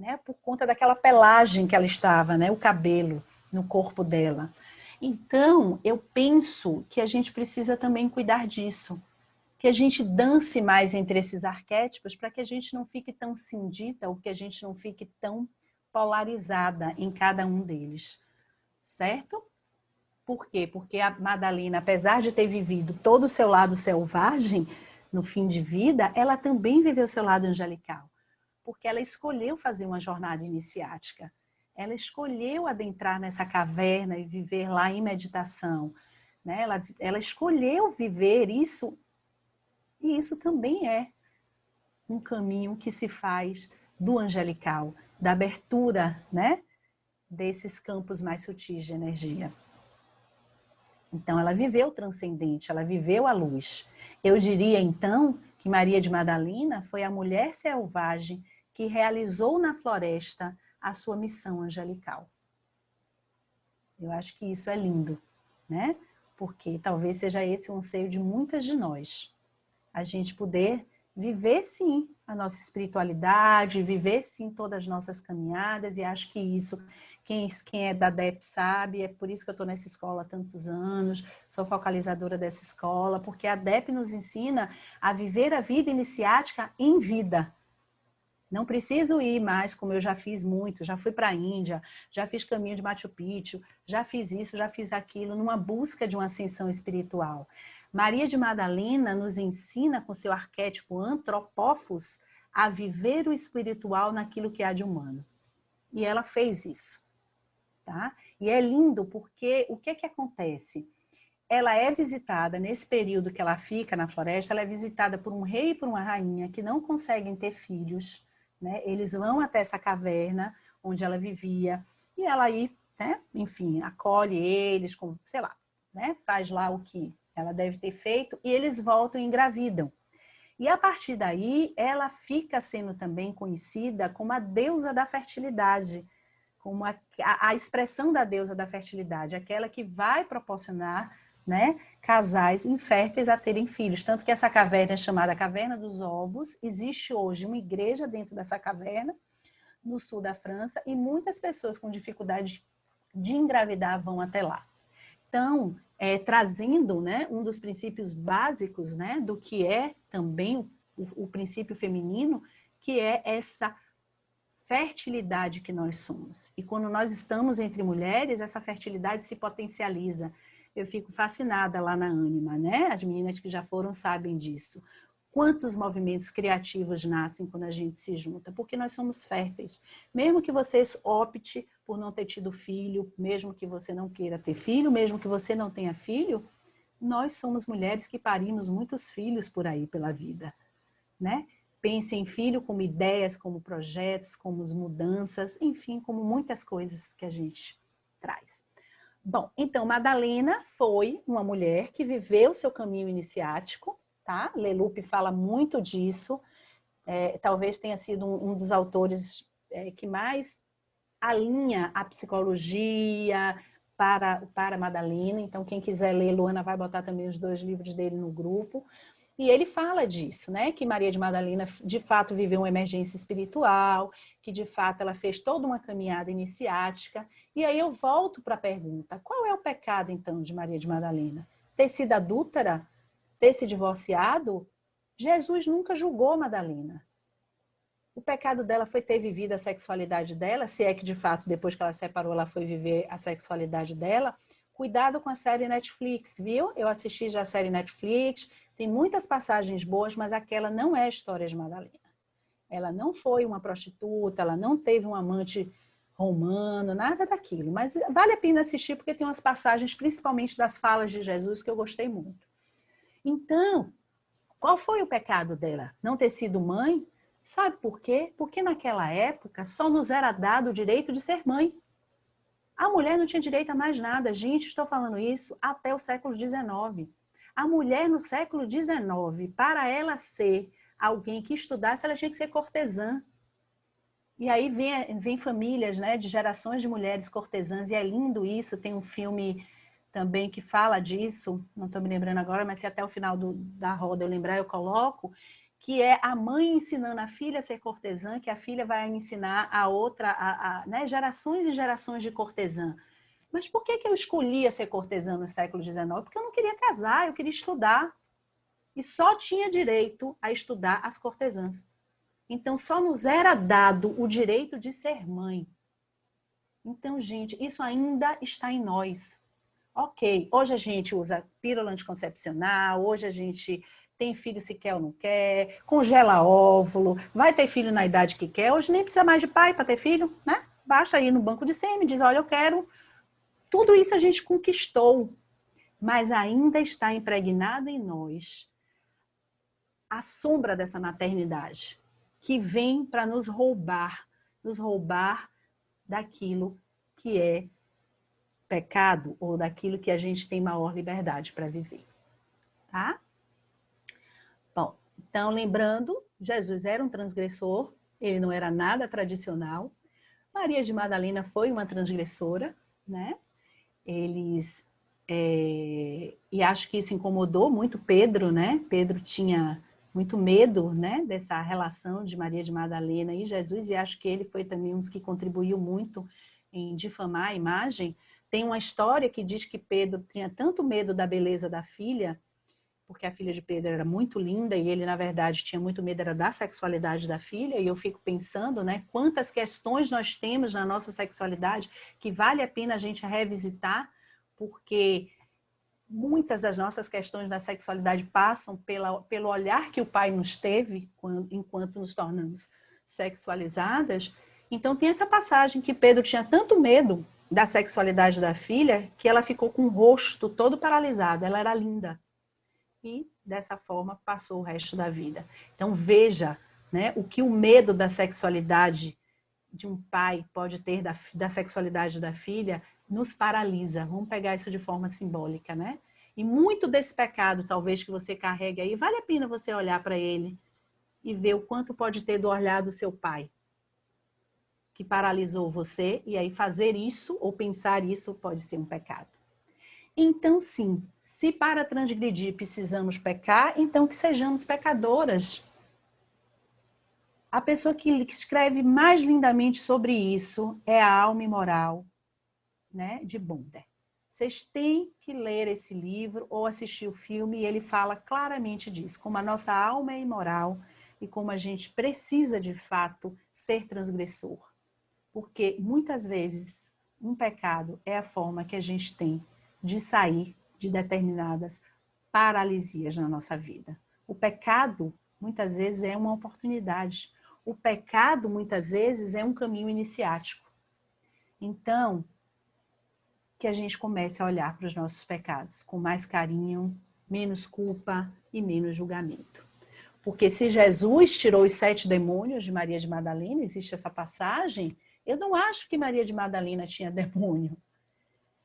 né? Por conta daquela pelagem que ela estava, né? O cabelo no corpo dela. Então, eu penso que a gente precisa também cuidar disso, que a gente dance mais entre esses arquétipos para que a gente não fique tão cindida ou que a gente não fique tão polarizada em cada um deles, certo? Por quê? Porque a Madalena, apesar de ter vivido todo o seu lado selvagem no fim de vida, ela também viveu o seu lado angelical, porque ela escolheu fazer uma jornada iniciática. Ela escolheu adentrar nessa caverna e viver lá em meditação, né? Ela escolheu viver isso, e isso também é um caminho que se faz do angelical, da abertura, né? Desses campos mais sutis de energia. Então, ela viveu o transcendente, ela viveu a luz. Eu diria, então, que Maria de Madalena foi a mulher selvagem que realizou na floresta a sua missão angelical. Eu acho que isso é lindo, né? Porque talvez seja esse o anseio de muitas de nós. A gente poder viver, sim, a nossa espiritualidade, viver, sim, todas as nossas caminhadas, e acho que isso, quem é da DEP sabe, é por isso que eu estou nessa escola há tantos anos, sou focalizadora dessa escola, porque a DEP nos ensina a viver a vida iniciática em vida. Não preciso ir mais, como eu já fiz muito, já fui para a Índia, já fiz caminho de Machu Picchu, já fiz isso, já fiz aquilo, numa busca de uma ascensão espiritual. Maria de Madalena nos ensina, com seu arquétipo antropófos, a viver o espiritual naquilo que há de humano. E ela fez isso. Tá? E é lindo porque o que acontece? Ela é visitada, nesse período que ela fica na floresta, ela é visitada por um rei e por uma rainha que não conseguem ter filhos, né? Eles vão até essa caverna onde ela vivia e ela aí, né? Enfim, acolhe eles, com, sei lá, né? Faz lá o que ela deve ter feito e eles voltam e engravidam. E a partir daí, ela fica sendo também conhecida como a deusa da fertilidade, como a expressão da deusa da fertilidade, aquela que vai proporcionar, né, casais inférteis a terem filhos. Tanto que essa caverna é chamada Caverna dos Ovos. Existe hoje uma igreja dentro dessa caverna, no sul da França, e muitas pessoas com dificuldade de engravidar vão até lá. Então, trazendo, né, um dos princípios básicos, né, do que é também o princípio feminino, que é essa fertilidade que nós somos. E quando nós estamos entre mulheres, essa fertilidade se potencializa. Eu fico fascinada lá na Ânima, né? As meninas que já foram sabem disso. Quantos movimentos criativos nascem quando a gente se junta? Porque nós somos férteis. Mesmo que você opte por não ter tido filho, mesmo que você não queira ter filho, mesmo que você não tenha filho, nós somos mulheres que parimos muitos filhos por aí pela vida, né? Pense em filho como ideias, como projetos, como mudanças, enfim, como muitas coisas que a gente traz. Bom, então, Madalena foi uma mulher que viveu seu caminho iniciático, tá? Leloup fala muito disso, talvez tenha sido um dos autores que mais alinha a psicologia para Madalena. Então, quem quiser ler, Luana vai botar também os 2 livros dele no grupo. E ele fala disso, né? Que Maria de Madalena, de fato, viveu uma emergência espiritual, que, de fato, ela fez toda uma caminhada iniciática. E aí eu volto para a pergunta, qual é o pecado, então, de Maria de Madalena? Ter sido adúltera? Ter se divorciado? Jesus nunca julgou Madalena. O pecado dela foi ter vivido a sexualidade dela, se é que, de fato, depois que ela separou, ela foi viver a sexualidade dela. Cuidado com a série Netflix, viu? Eu assisti já a série Netflix, tem muitas passagens boas, mas aquela não é a história de Madalena. Ela não foi uma prostituta, ela não teve um amante romano, nada daquilo. Mas vale a pena assistir porque tem umas passagens, principalmente das falas de Jesus, que eu gostei muito. Então, qual foi o pecado dela? Não ter sido mãe? Sabe por quê? Porque naquela época só nos era dado o direito de ser mãe. A mulher não tinha direito a mais nada. Gente, estou falando isso até o século XIX. A mulher no século XIX, para ela ser alguém que estudasse, ela tinha que ser cortesã. E aí vem famílias, né, de gerações de mulheres cortesãs, e é lindo isso. Tem um filme também que fala disso, não estou me lembrando agora, mas se até o final da roda eu lembrar, eu coloco, que é a mãe ensinando a filha a ser cortesã, que a filha vai ensinar a outra, né, gerações e gerações de cortesã. Mas por que eu escolhia ser cortesã no século XIX? Porque eu não queria casar, eu queria estudar. E só tinha direito a estudar as cortesãs. Então, só nos era dado o direito de ser mãe. Então, gente, isso ainda está em nós. Ok, hoje a gente usa pílula anticoncepcional, hoje a gente tem filho se quer ou não quer, congela óvulo, vai ter filho na idade que quer. Hoje nem precisa mais de pai para ter filho, né? Basta ir no banco de sêmen e diz, olha, eu quero. Tudo isso a gente conquistou, mas ainda está impregnado em nós a sombra dessa maternidade, que vem para nos roubar daquilo que é pecado ou daquilo que a gente tem maior liberdade para viver, tá? Bom, então lembrando, Jesus era um transgressor, ele não era nada tradicional. Maria de Madalena foi uma transgressora, né? E acho que isso incomodou muito Pedro, né? Pedro tinha muito medo, né, dessa relação de Maria de Madalena e Jesus, e acho que ele foi também um dos que contribuiu muito em difamar a imagem. Tem uma história que diz que Pedro tinha tanto medo da beleza da filha, porque a filha de Pedro era muito linda e ele, na verdade, tinha muito medo era da sexualidade da filha, e eu fico pensando, né, quantas questões nós temos na nossa sexualidade que vale a pena a gente revisitar, porque muitas das nossas questões da sexualidade passam pelo olhar que o pai nos teve enquanto nos tornamos sexualizadas. Então tem essa passagem que Pedro tinha tanto medo da sexualidade da filha que ela ficou com o rosto todo paralisado. Ela era linda. E dessa forma passou o resto da vida. Então veja, né, o que o medo da sexualidade de um pai pode ter da sexualidade da filha nos paralisa. Vamos pegar isso de forma simbólica, né? E muito desse pecado, talvez, que você carrega aí, vale a pena você olhar para ele e ver o quanto pode ter do olhar do seu pai, que paralisou você, e aí fazer isso ou pensar isso pode ser um pecado. Então, sim, se para transgredir precisamos pecar, então que sejamos pecadoras. A pessoa que escreve mais lindamente sobre isso é a Alma Imoral, né, de Bonder. Vocês têm que ler esse livro ou assistir o filme, e ele fala claramente disso, como a nossa alma é imoral e como a gente precisa, de fato, ser transgressor. Porque, muitas vezes, um pecado é a forma que a gente tem de sair de determinadas paralisias na nossa vida. O pecado, muitas vezes, é uma oportunidade. O pecado, muitas vezes, é um caminho iniciático. Então, que a gente comece a olhar para os nossos pecados com mais carinho, menos culpa e menos julgamento. Porque se Jesus tirou os 7 demônios de Maria de Madalena, existe essa passagem, eu não acho que Maria de Madalena tinha demônio.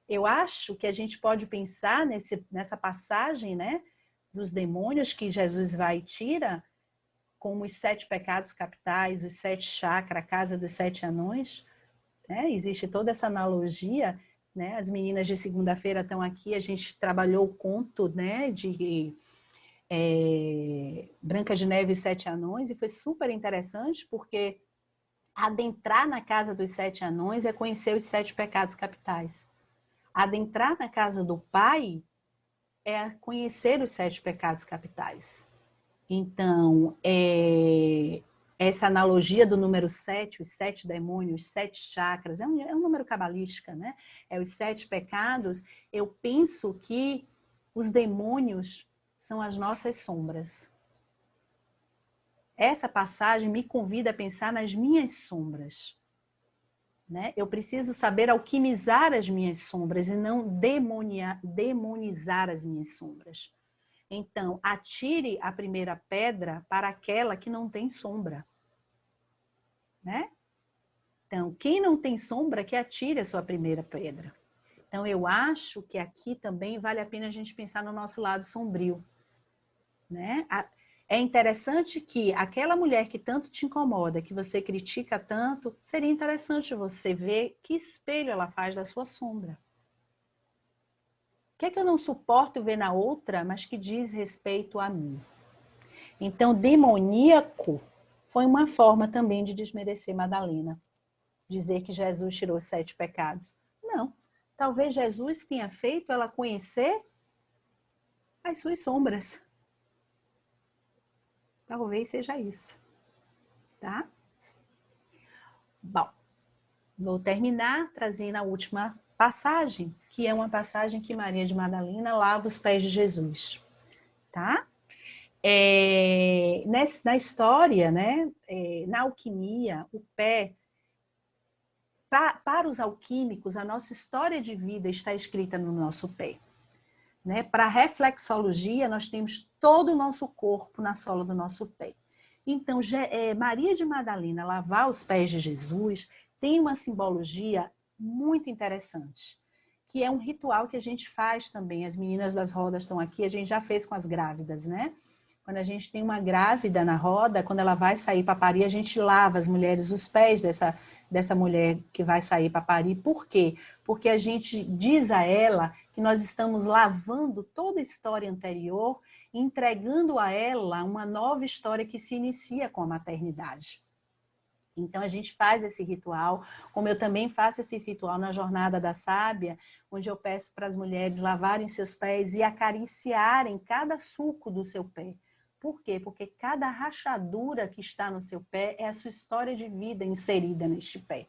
Eu acho que a gente pode pensar nessa passagem, né, dos demônios que Jesus vai e tira, como os 7 pecados capitais, os 7 chakras, a casa dos 7 anões, né? Existe toda essa analogia, né? As meninas de segunda-feira estão aqui, a gente trabalhou o conto, né, de Branca de Neve e 7 Anões, e foi super interessante, porque adentrar na casa dos 7 anões é conhecer os 7 pecados capitais. Adentrar na casa do pai é conhecer os 7 pecados capitais. Então, essa analogia do número 7, os 7 demônios, os 7 chakras, é um número cabalístico, né? É os 7 pecados. Eu penso que os demônios são as nossas sombras. Essa passagem me convida a pensar nas minhas sombras, né? Eu preciso saber alquimizar as minhas sombras e não demonizar as minhas sombras. Então, atire a primeira pedra para aquela que não tem sombra, né? Então, quem não tem sombra, que atire a sua primeira pedra. Então, eu acho que aqui também vale a pena a gente pensar no nosso lado sombrio, né? É interessante que aquela mulher que tanto te incomoda, que você critica tanto, seria interessante você ver que espelho ela faz da sua sombra. O que é que eu não suporto ver na outra, mas que diz respeito a mim? Então, demoníaco foi uma forma também de desmerecer Madalena. Dizer que Jesus tirou os 7 pecados. Não. Talvez Jesus tenha feito ela conhecer as suas sombras. Talvez seja isso. Tá? Bom, vou terminar trazendo a última passagem, que é uma passagem que Maria de Madalena lava os pés de Jesus. Tá? Na história, né, na alquimia, o pé, para os alquímicos, a nossa história de vida está escrita no nosso pé. Né? Para a reflexologia, nós temos todo o nosso corpo na sola do nosso pé. Então, Maria de Madalena lavar os pés de Jesus tem uma simbologia muito interessante, que é um ritual que a gente faz também. As meninas das rodas estão aqui, a gente já fez com as grávidas, né? Quando a gente tem uma grávida na roda, quando ela vai sair para parir, a gente lava as mulheres os pés dessa mulher que vai sair para parir. Por quê? Porque a gente diz a ela que nós estamos lavando toda a história anterior, entregando a ela uma nova história que se inicia com a maternidade. Então, a gente faz esse ritual, como eu também faço esse ritual na Jornada da Sábia, onde eu peço para as mulheres lavarem seus pés e acariciarem cada sulco do seu pé. Por quê? Porque cada rachadura que está no seu pé é a sua história de vida inserida neste pé.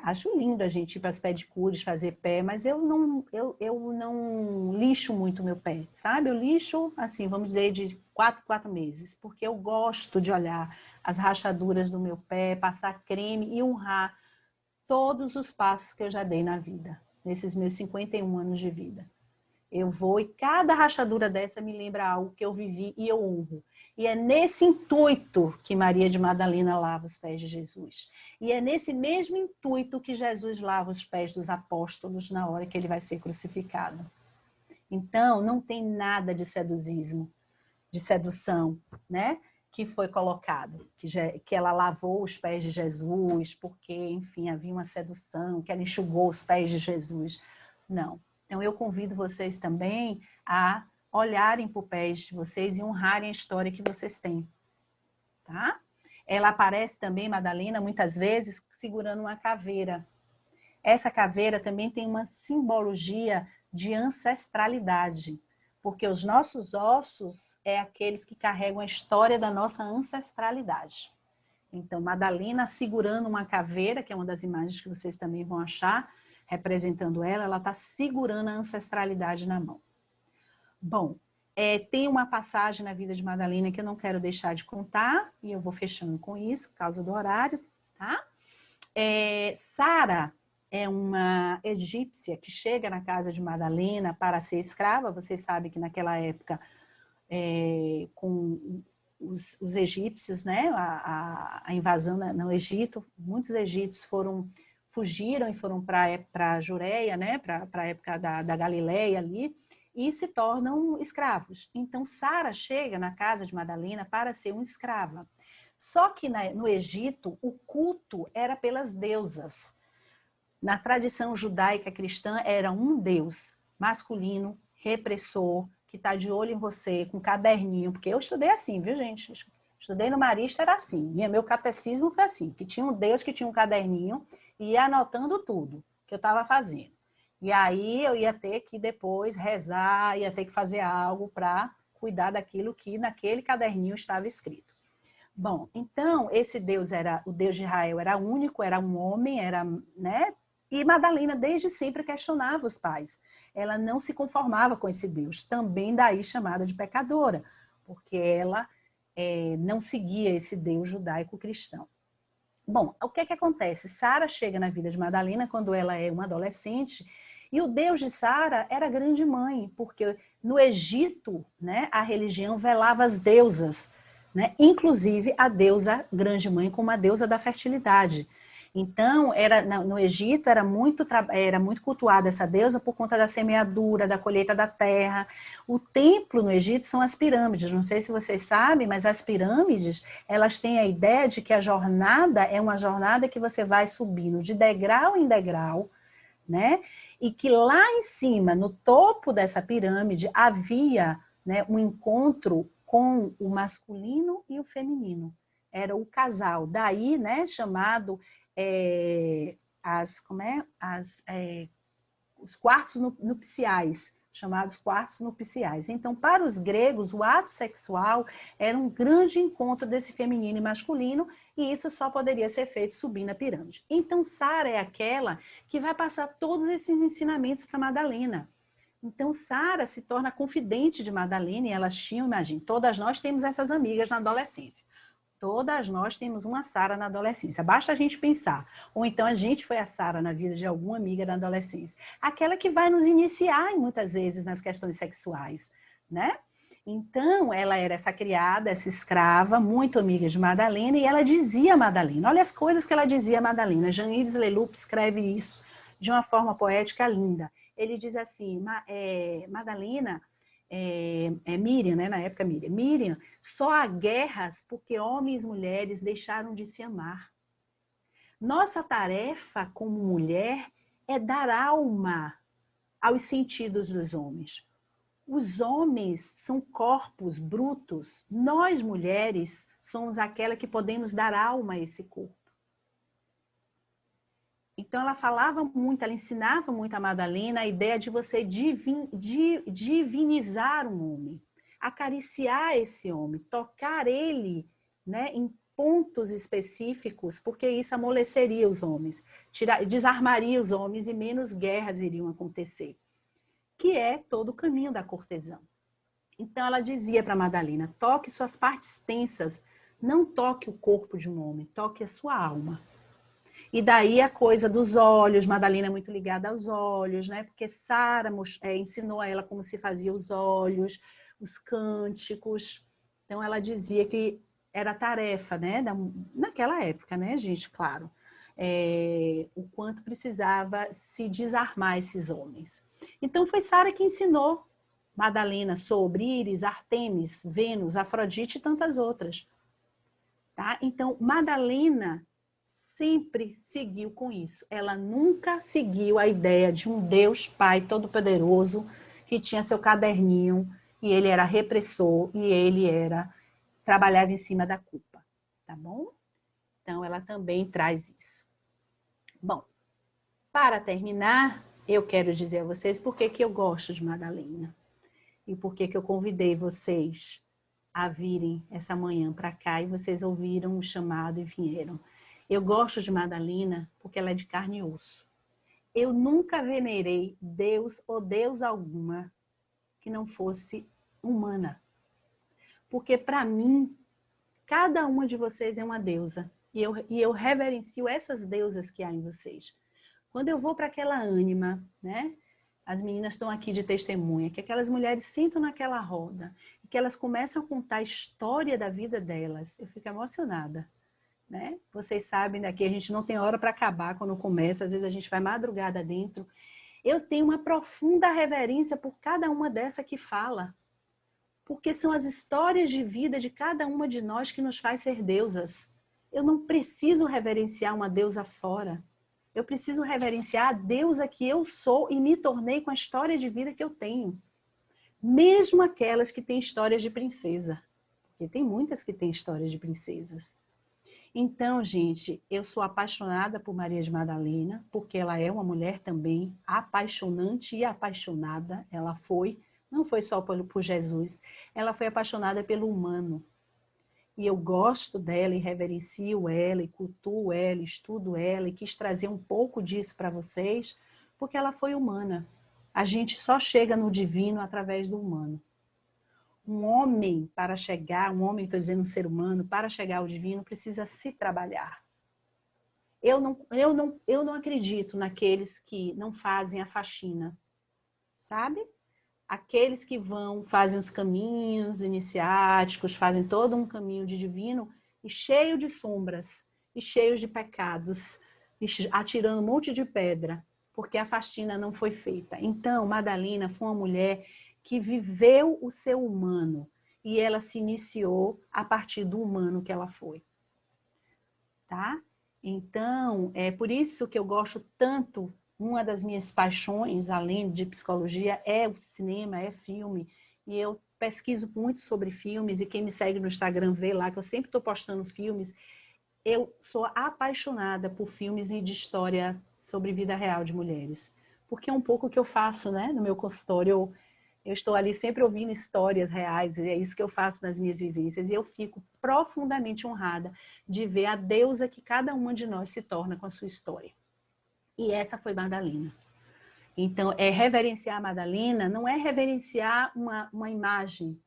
Acho lindo a gente ir para as pedicures, fazer pé, mas eu não lixo muito meu pé, sabe? Eu lixo, assim, vamos dizer, de 4 meses, porque eu gosto de olhar as rachaduras do meu pé, passar creme e honrar todos os passos que eu já dei na vida, nesses meus 51 anos de vida. Eu vou e cada rachadura dessa me lembra algo que eu vivi e eu honro. E é nesse intuito que Maria de Madalena lava os pés de Jesus. E é nesse mesmo intuito que Jesus lava os pés dos apóstolos na hora que ele vai ser crucificado. Então, não tem nada de seduzismo, de sedução, né? Que foi colocado, que ela lavou os pés de Jesus, porque, enfim, havia uma sedução, que ela enxugou os pés de Jesus. Não. Então, eu convido vocês também a olharem para os pés de vocês e honrarem a história que vocês têm. Tá? Ela aparece também, Madalena, muitas vezes, segurando uma caveira. Essa caveira também tem uma simbologia de ancestralidade, porque os nossos ossos é aqueles que carregam a história da nossa ancestralidade. Então, Madalena segurando uma caveira, que é uma das imagens que vocês também vão achar, representando ela está segurando a ancestralidade na mão. Bom, tem uma passagem na vida de Madalena que eu não quero deixar de contar, e eu vou fechando com isso, por causa do horário, tá? Sara é uma egípcia que chega na casa de Madalena para ser escrava. Vocês sabem que naquela época, com os egípcios, né, a invasão no Egito, muitos egípcios fugiram e foram para a Jureia, né, para a época da Galileia ali, e se tornam escravos. Então, Sara chega na casa de Madalena para ser uma escrava. Só que no Egito, o culto era pelas deusas. Na tradição judaica cristã, era um Deus masculino, repressor, que está de olho em você, com caderninho, porque eu estudei assim, viu, gente? Estudei no Marista, era assim. Meu catecismo foi assim, que tinha um Deus que tinha um caderninho e ia anotando tudo que eu estava fazendo. E aí eu ia ter que depois rezar, ia ter que fazer algo para cuidar daquilo que naquele caderninho estava escrito. Bom, então esse Deus o Deus de Israel era único, era um homem, era, né? E Madalena desde sempre questionava os pais. Ela não se conformava com esse Deus, também daí chamada de pecadora, porque ela não seguia esse Deus judaico-cristão. Bom, o que acontece? Sara chega na vida de Madalena quando ela é uma adolescente, e o Deus de Sara era a grande mãe, porque no Egito, né, a religião velava as deusas, né, inclusive a deusa grande mãe como a deusa da fertilidade. Então, no Egito era muito cultuada essa deusa por conta da semeadura, da colheita da terra. O templo no Egito são as pirâmides. Não sei se vocês sabem, mas as pirâmides, elas têm a ideia de que a jornada é uma jornada que você vai subindo de degrau em degrau, né? E que lá em cima, no topo dessa pirâmide, havia né, um encontro com o masculino e o feminino. Era o casal. Daí, né, chamado os quartos nupciais, chamados quartos nupciais. Então, para os gregos, o ato sexual era um grande encontro desse feminino e masculino, e isso só poderia ser feito subindo a pirâmide. Então, Sara é aquela que vai passar todos esses ensinamentos para Madalena. Então, Sara se torna confidente de Madalena, e elas tinham, imagine, todas nós temos essas amigas na adolescência. Todas nós temos uma Sara na adolescência. Basta a gente pensar. Ou então a gente foi a Sara na vida de alguma amiga na adolescência. Aquela que vai nos iniciar, muitas vezes, nas questões sexuais, né? Então, ela era essa criada, essa escrava, muito amiga de Madalena, e ela dizia a Madalena. Olha as coisas que ela dizia a Madalena. Jean-Yves Leloup escreve isso de uma forma poética linda. Ele diz assim, Madalena... Miriam, né? Na época Miriam, só há guerras porque homens e mulheres deixaram de se amar. Nossa tarefa como mulher é dar alma aos sentidos dos homens. Os homens são corpos brutos, nós mulheres somos aquela que podemos dar alma a esse corpo. Então, ela falava muito, ela ensinava muito a Madalena a ideia de você divinizar um homem, acariciar esse homem, tocar ele, né, em pontos específicos, porque isso amoleceria os homens, desarmaria os homens e menos guerras iriam acontecer, que é todo o caminho da cortesã. Então, ela dizia para Madalena, toque suas partes tensas, não toque o corpo de um homem, toque a sua alma. E daí a coisa dos olhos, Madalena é muito ligada aos olhos, né? Porque Sara ensinou a ela como se fazia os olhos, os cânticos. Então ela dizia que era tarefa, né? Naquela época, né, gente? Claro. O quanto precisava se desarmar esses homens. Então foi Sara que ensinou Madalena sobre Íris, Artemis, Vênus, Afrodite e tantas outras. Tá? Então, Madalena sempre seguiu com isso. Ela nunca seguiu a ideia de um Deus Pai Todo-Poderoso que tinha seu caderninho e ele era repressor e ele trabalhava em cima da culpa, tá bom? Então, ela também traz isso. Bom, para terminar, eu quero dizer a vocês por que eu gosto de Madalena e por que eu convidei vocês a virem essa manhã para cá e vocês ouviram o chamado e vieram. Eu gosto de Madalena porque ela é de carne e osso. Eu nunca venerei Deus ou Deus alguma que não fosse humana. Porque para mim, cada uma de vocês é uma deusa. E eu reverencio essas deusas que há em vocês. Quando eu vou para aquela ânima, né? As meninas estão aqui de testemunha, que aquelas mulheres sentam naquela roda e que elas começam a contar a história da vida delas. Eu fico emocionada. Né? Vocês sabem daqui, a gente não tem hora para acabar quando começa, às vezes a gente vai madrugada dentro. Eu tenho uma profunda reverência por cada uma dessa que fala, porque são as histórias de vida de cada uma de nós que nos faz ser deusas. Eu não preciso reverenciar uma deusa fora. Eu preciso reverenciar a deusa que eu sou e me tornei com a história de vida que eu tenho. Mesmo aquelas que têm histórias de princesa, porque tem muitas que têm histórias de princesas. Então, gente, eu sou apaixonada por Maria de Madalena, porque ela é uma mulher também apaixonante e apaixonada. Ela não foi só por Jesus, ela foi apaixonada pelo humano. E eu gosto dela e reverencio ela, e cultuo ela, estudo ela, e quis trazer um pouco disso para vocês, porque ela foi humana. A gente só chega no divino através do humano. Um homem, estou dizendo um ser humano, para chegar ao divino, precisa se trabalhar. Eu não acredito naqueles que não fazem a faxina, sabe? Aqueles que fazem os caminhos iniciáticos, fazem todo um caminho de divino, e cheio de sombras, e cheios de pecados, e atirando um monte de pedra, porque a faxina não foi feita. Então, Madalena foi uma mulher que viveu o seu humano, e ela se iniciou a partir do humano que ela foi. Tá? Então, é por isso que eu gosto tanto, uma das minhas paixões, além de psicologia, é o cinema, é filme, e eu pesquiso muito sobre filmes, e quem me segue no Instagram vê lá que eu sempre estou postando filmes. Eu sou apaixonada por filmes de história sobre vida real de mulheres, porque é um pouco o que eu faço, né? No meu consultório, eu estou ali sempre ouvindo histórias reais, e é isso que eu faço nas minhas vivências, e eu fico profundamente honrada de ver a deusa que cada uma de nós se torna com a sua história. E essa foi Madalena. Então, reverenciar a Madalena não é reverenciar uma imagem,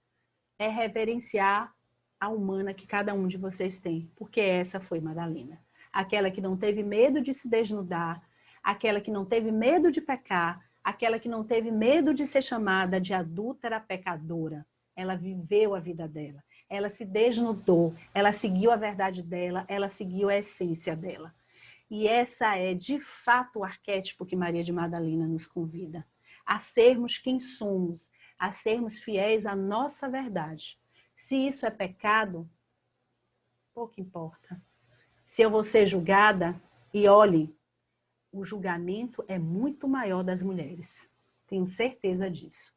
é reverenciar a humana que cada um de vocês tem, porque essa foi Madalena. Aquela que não teve medo de se desnudar, aquela que não teve medo de pecar, aquela que não teve medo de ser chamada de adúltera pecadora. Ela viveu a vida dela, ela se desnudou, ela seguiu a verdade dela, ela seguiu a essência dela. E essa é, de fato, o arquétipo que Maria de Madalena nos convida. A sermos quem somos, a sermos fiéis à nossa verdade. Se isso é pecado, pouco importa. Se eu vou ser julgada, e olhe, o julgamento é muito maior das mulheres. Tenho certeza disso.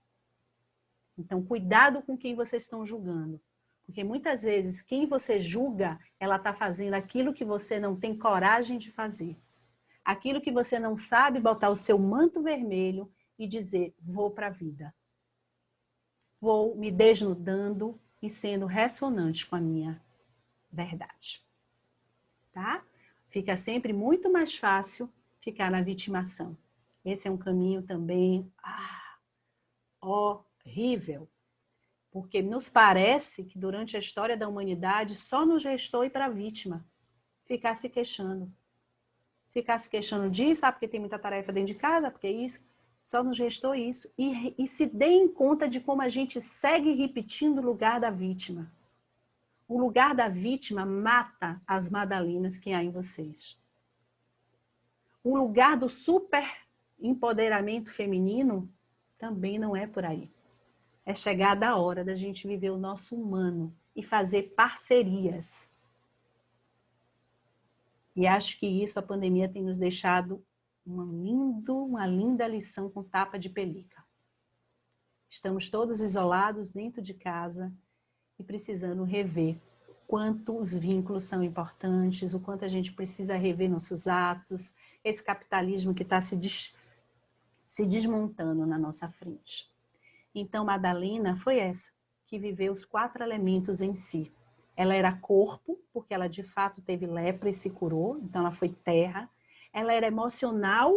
Então, cuidado com quem vocês estão julgando. Porque muitas vezes, quem você julga, ela está fazendo aquilo que você não tem coragem de fazer. Aquilo que você não sabe botar o seu manto vermelho e dizer, vou para a vida. Vou me desnudando e sendo ressonante com a minha verdade. Tá? Fica sempre muito mais fácil ficar na vitimação. Esse é um caminho também horrível. Porque nos parece que durante a história da humanidade só nos restou ir para a vítima. Ficar se queixando. Ficar se queixando disso, porque tem muita tarefa dentro de casa, porque isso. Só nos restou isso. E se deem conta de como a gente segue repetindo o lugar da vítima. O lugar da vítima mata as Madalenas que há em vocês. O lugar do super empoderamento feminino também não é por aí. É chegada a hora da gente viver o nosso humano e fazer parcerias. E acho que isso a pandemia tem nos deixado uma linda lição com tapa de pelica. Estamos todos isolados dentro de casa e precisando rever o quanto os vínculos são importantes, o quanto a gente precisa rever nossos atos, esse capitalismo que está se desmontando na nossa frente. Então, Madalena foi essa, que viveu os 4 elementos em si. Ela era corpo, porque ela de fato teve lepra e se curou, então ela foi terra. Ela era emocional,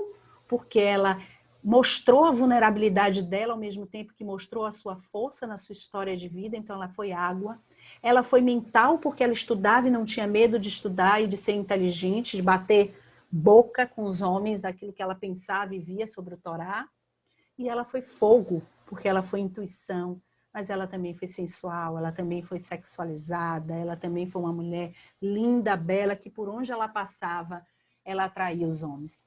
porque ela mostrou a vulnerabilidade dela, ao mesmo tempo que mostrou a sua força na sua história de vida, então ela foi água. Ela foi mental, porque ela estudava e não tinha medo de estudar e de ser inteligente, de bater boca com os homens daquilo que ela pensava e via sobre o Torá. E ela foi fogo, porque ela foi intuição, mas ela também foi sensual, ela também foi sexualizada, ela também foi uma mulher linda, bela, que por onde ela passava, ela atraía os homens.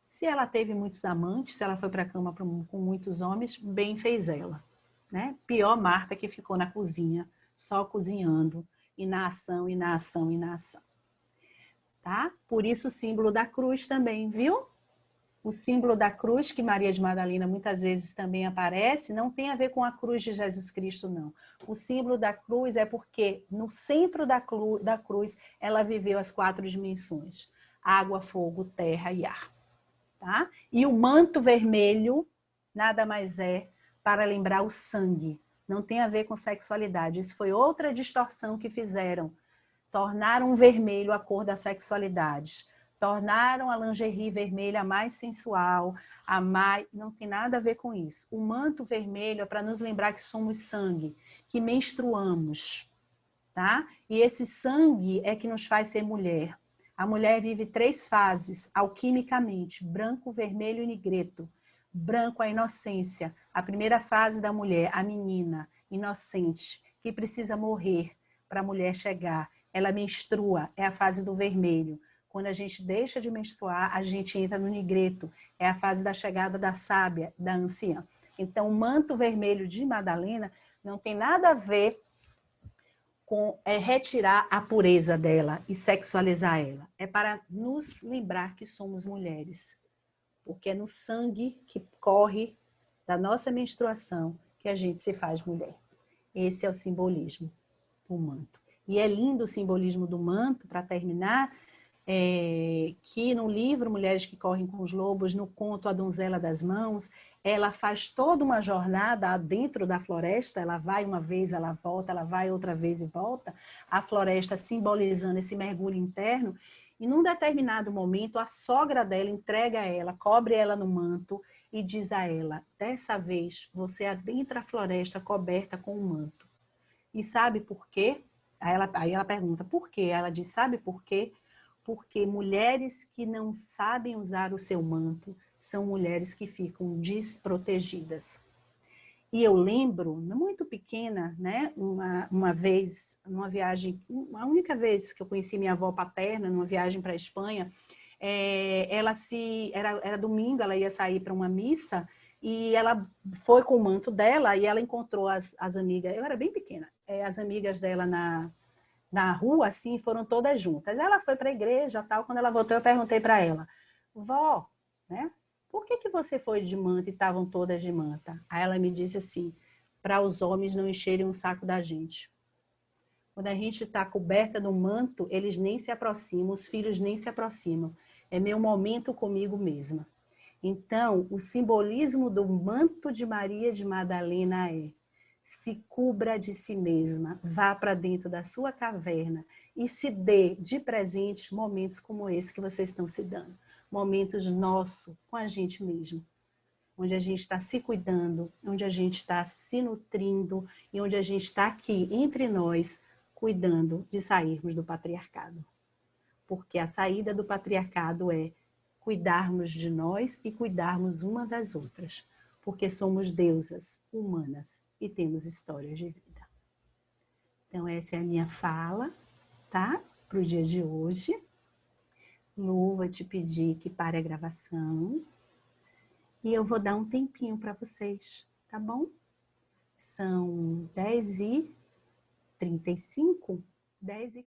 Se ela teve muitos amantes, se ela foi para a cama com muitos homens, bem fez ela. Né? Pior Marta, que ficou na cozinha, só cozinhando, e na ação, e na ação, e na ação. Tá? Por isso o símbolo da cruz também, viu? O símbolo da cruz, que Maria de Madalena muitas vezes também aparece, não tem a ver com a cruz de Jesus Cristo, não. O símbolo da cruz é porque no centro da cruz ela viveu as 4 dimensões: água, fogo, terra e ar. Tá? E o manto vermelho nada mais é para lembrar o sangue. Não tem a ver com sexualidade. Isso foi outra distorção que fizeram. Tornaram vermelho a cor da sexualidade. Tornaram a lingerie vermelha mais sensual, não tem nada a ver com isso. O manto vermelho é para nos lembrar que somos sangue, que menstruamos, tá? E esse sangue é que nos faz ser mulher. A mulher vive 3 fases, alquimicamente, branco, vermelho e negreto. Branco, a inocência. A primeira fase da mulher, a menina, inocente, que precisa morrer para a mulher chegar. Ela menstrua, é a fase do vermelho. Quando a gente deixa de menstruar, a gente entra no negreto. É a fase da chegada da sábia, da anciã. Então, o manto vermelho de Madalena não tem nada a ver com retirar a pureza dela e sexualizar ela. É para nos lembrar que somos mulheres. Porque é no sangue que corre da nossa menstruação que a gente se faz mulher. Esse é o simbolismo do manto. E é lindo o simbolismo do manto, para terminar, que no livro Mulheres que Correm com os Lobos, no conto A Donzela das Mãos, ela faz toda uma jornada dentro da floresta, ela vai uma vez, ela volta, ela vai outra vez e volta, a floresta simbolizando esse mergulho interno, e num determinado momento a sogra dela entrega a ela, cobre ela no manto e diz a ela, dessa vez você adentra a floresta coberta com um manto. E sabe por quê? Aí ela pergunta, por quê? Ela diz, sabe por quê? Porque mulheres que não sabem usar o seu manto são mulheres que ficam desprotegidas. E eu lembro, muito pequena, né, uma vez, numa viagem, a única vez que eu conheci minha avó paterna, numa viagem para a Espanha, era domingo, ela ia sair para uma missa, e ela foi com o manto dela, e ela encontrou as amigas, eu era bem pequena, as amigas dela na rua, assim, foram todas juntas. Ela foi para a igreja, tal, quando ela voltou, eu perguntei para ela, vó, né, por que você foi de manta e estavam todas de manta? Aí ela me disse assim, para os homens não encherem um saco da gente. Quando a gente está coberta no manto, eles nem se aproximam, os filhos nem se aproximam. É meu momento comigo mesma. Então, o simbolismo do manto de Maria de Madalena é: se cubra de si mesma, vá para dentro da sua caverna e se dê de presente momentos como esse que vocês estão se dando. Momentos nossos com a gente mesmo, onde a gente está se cuidando, onde a gente está se nutrindo e onde a gente está aqui entre nós, cuidando de sairmos do patriarcado. Porque a saída do patriarcado é cuidarmos de nós e cuidarmos uma das outras, porque somos deusas humanas e temos histórias de vida. Então essa é a minha fala, tá? Para o dia de hoje. Lu, vou te pedir que pare a gravação e eu vou dar um tempinho para vocês, tá bom? São 10h35, 10h...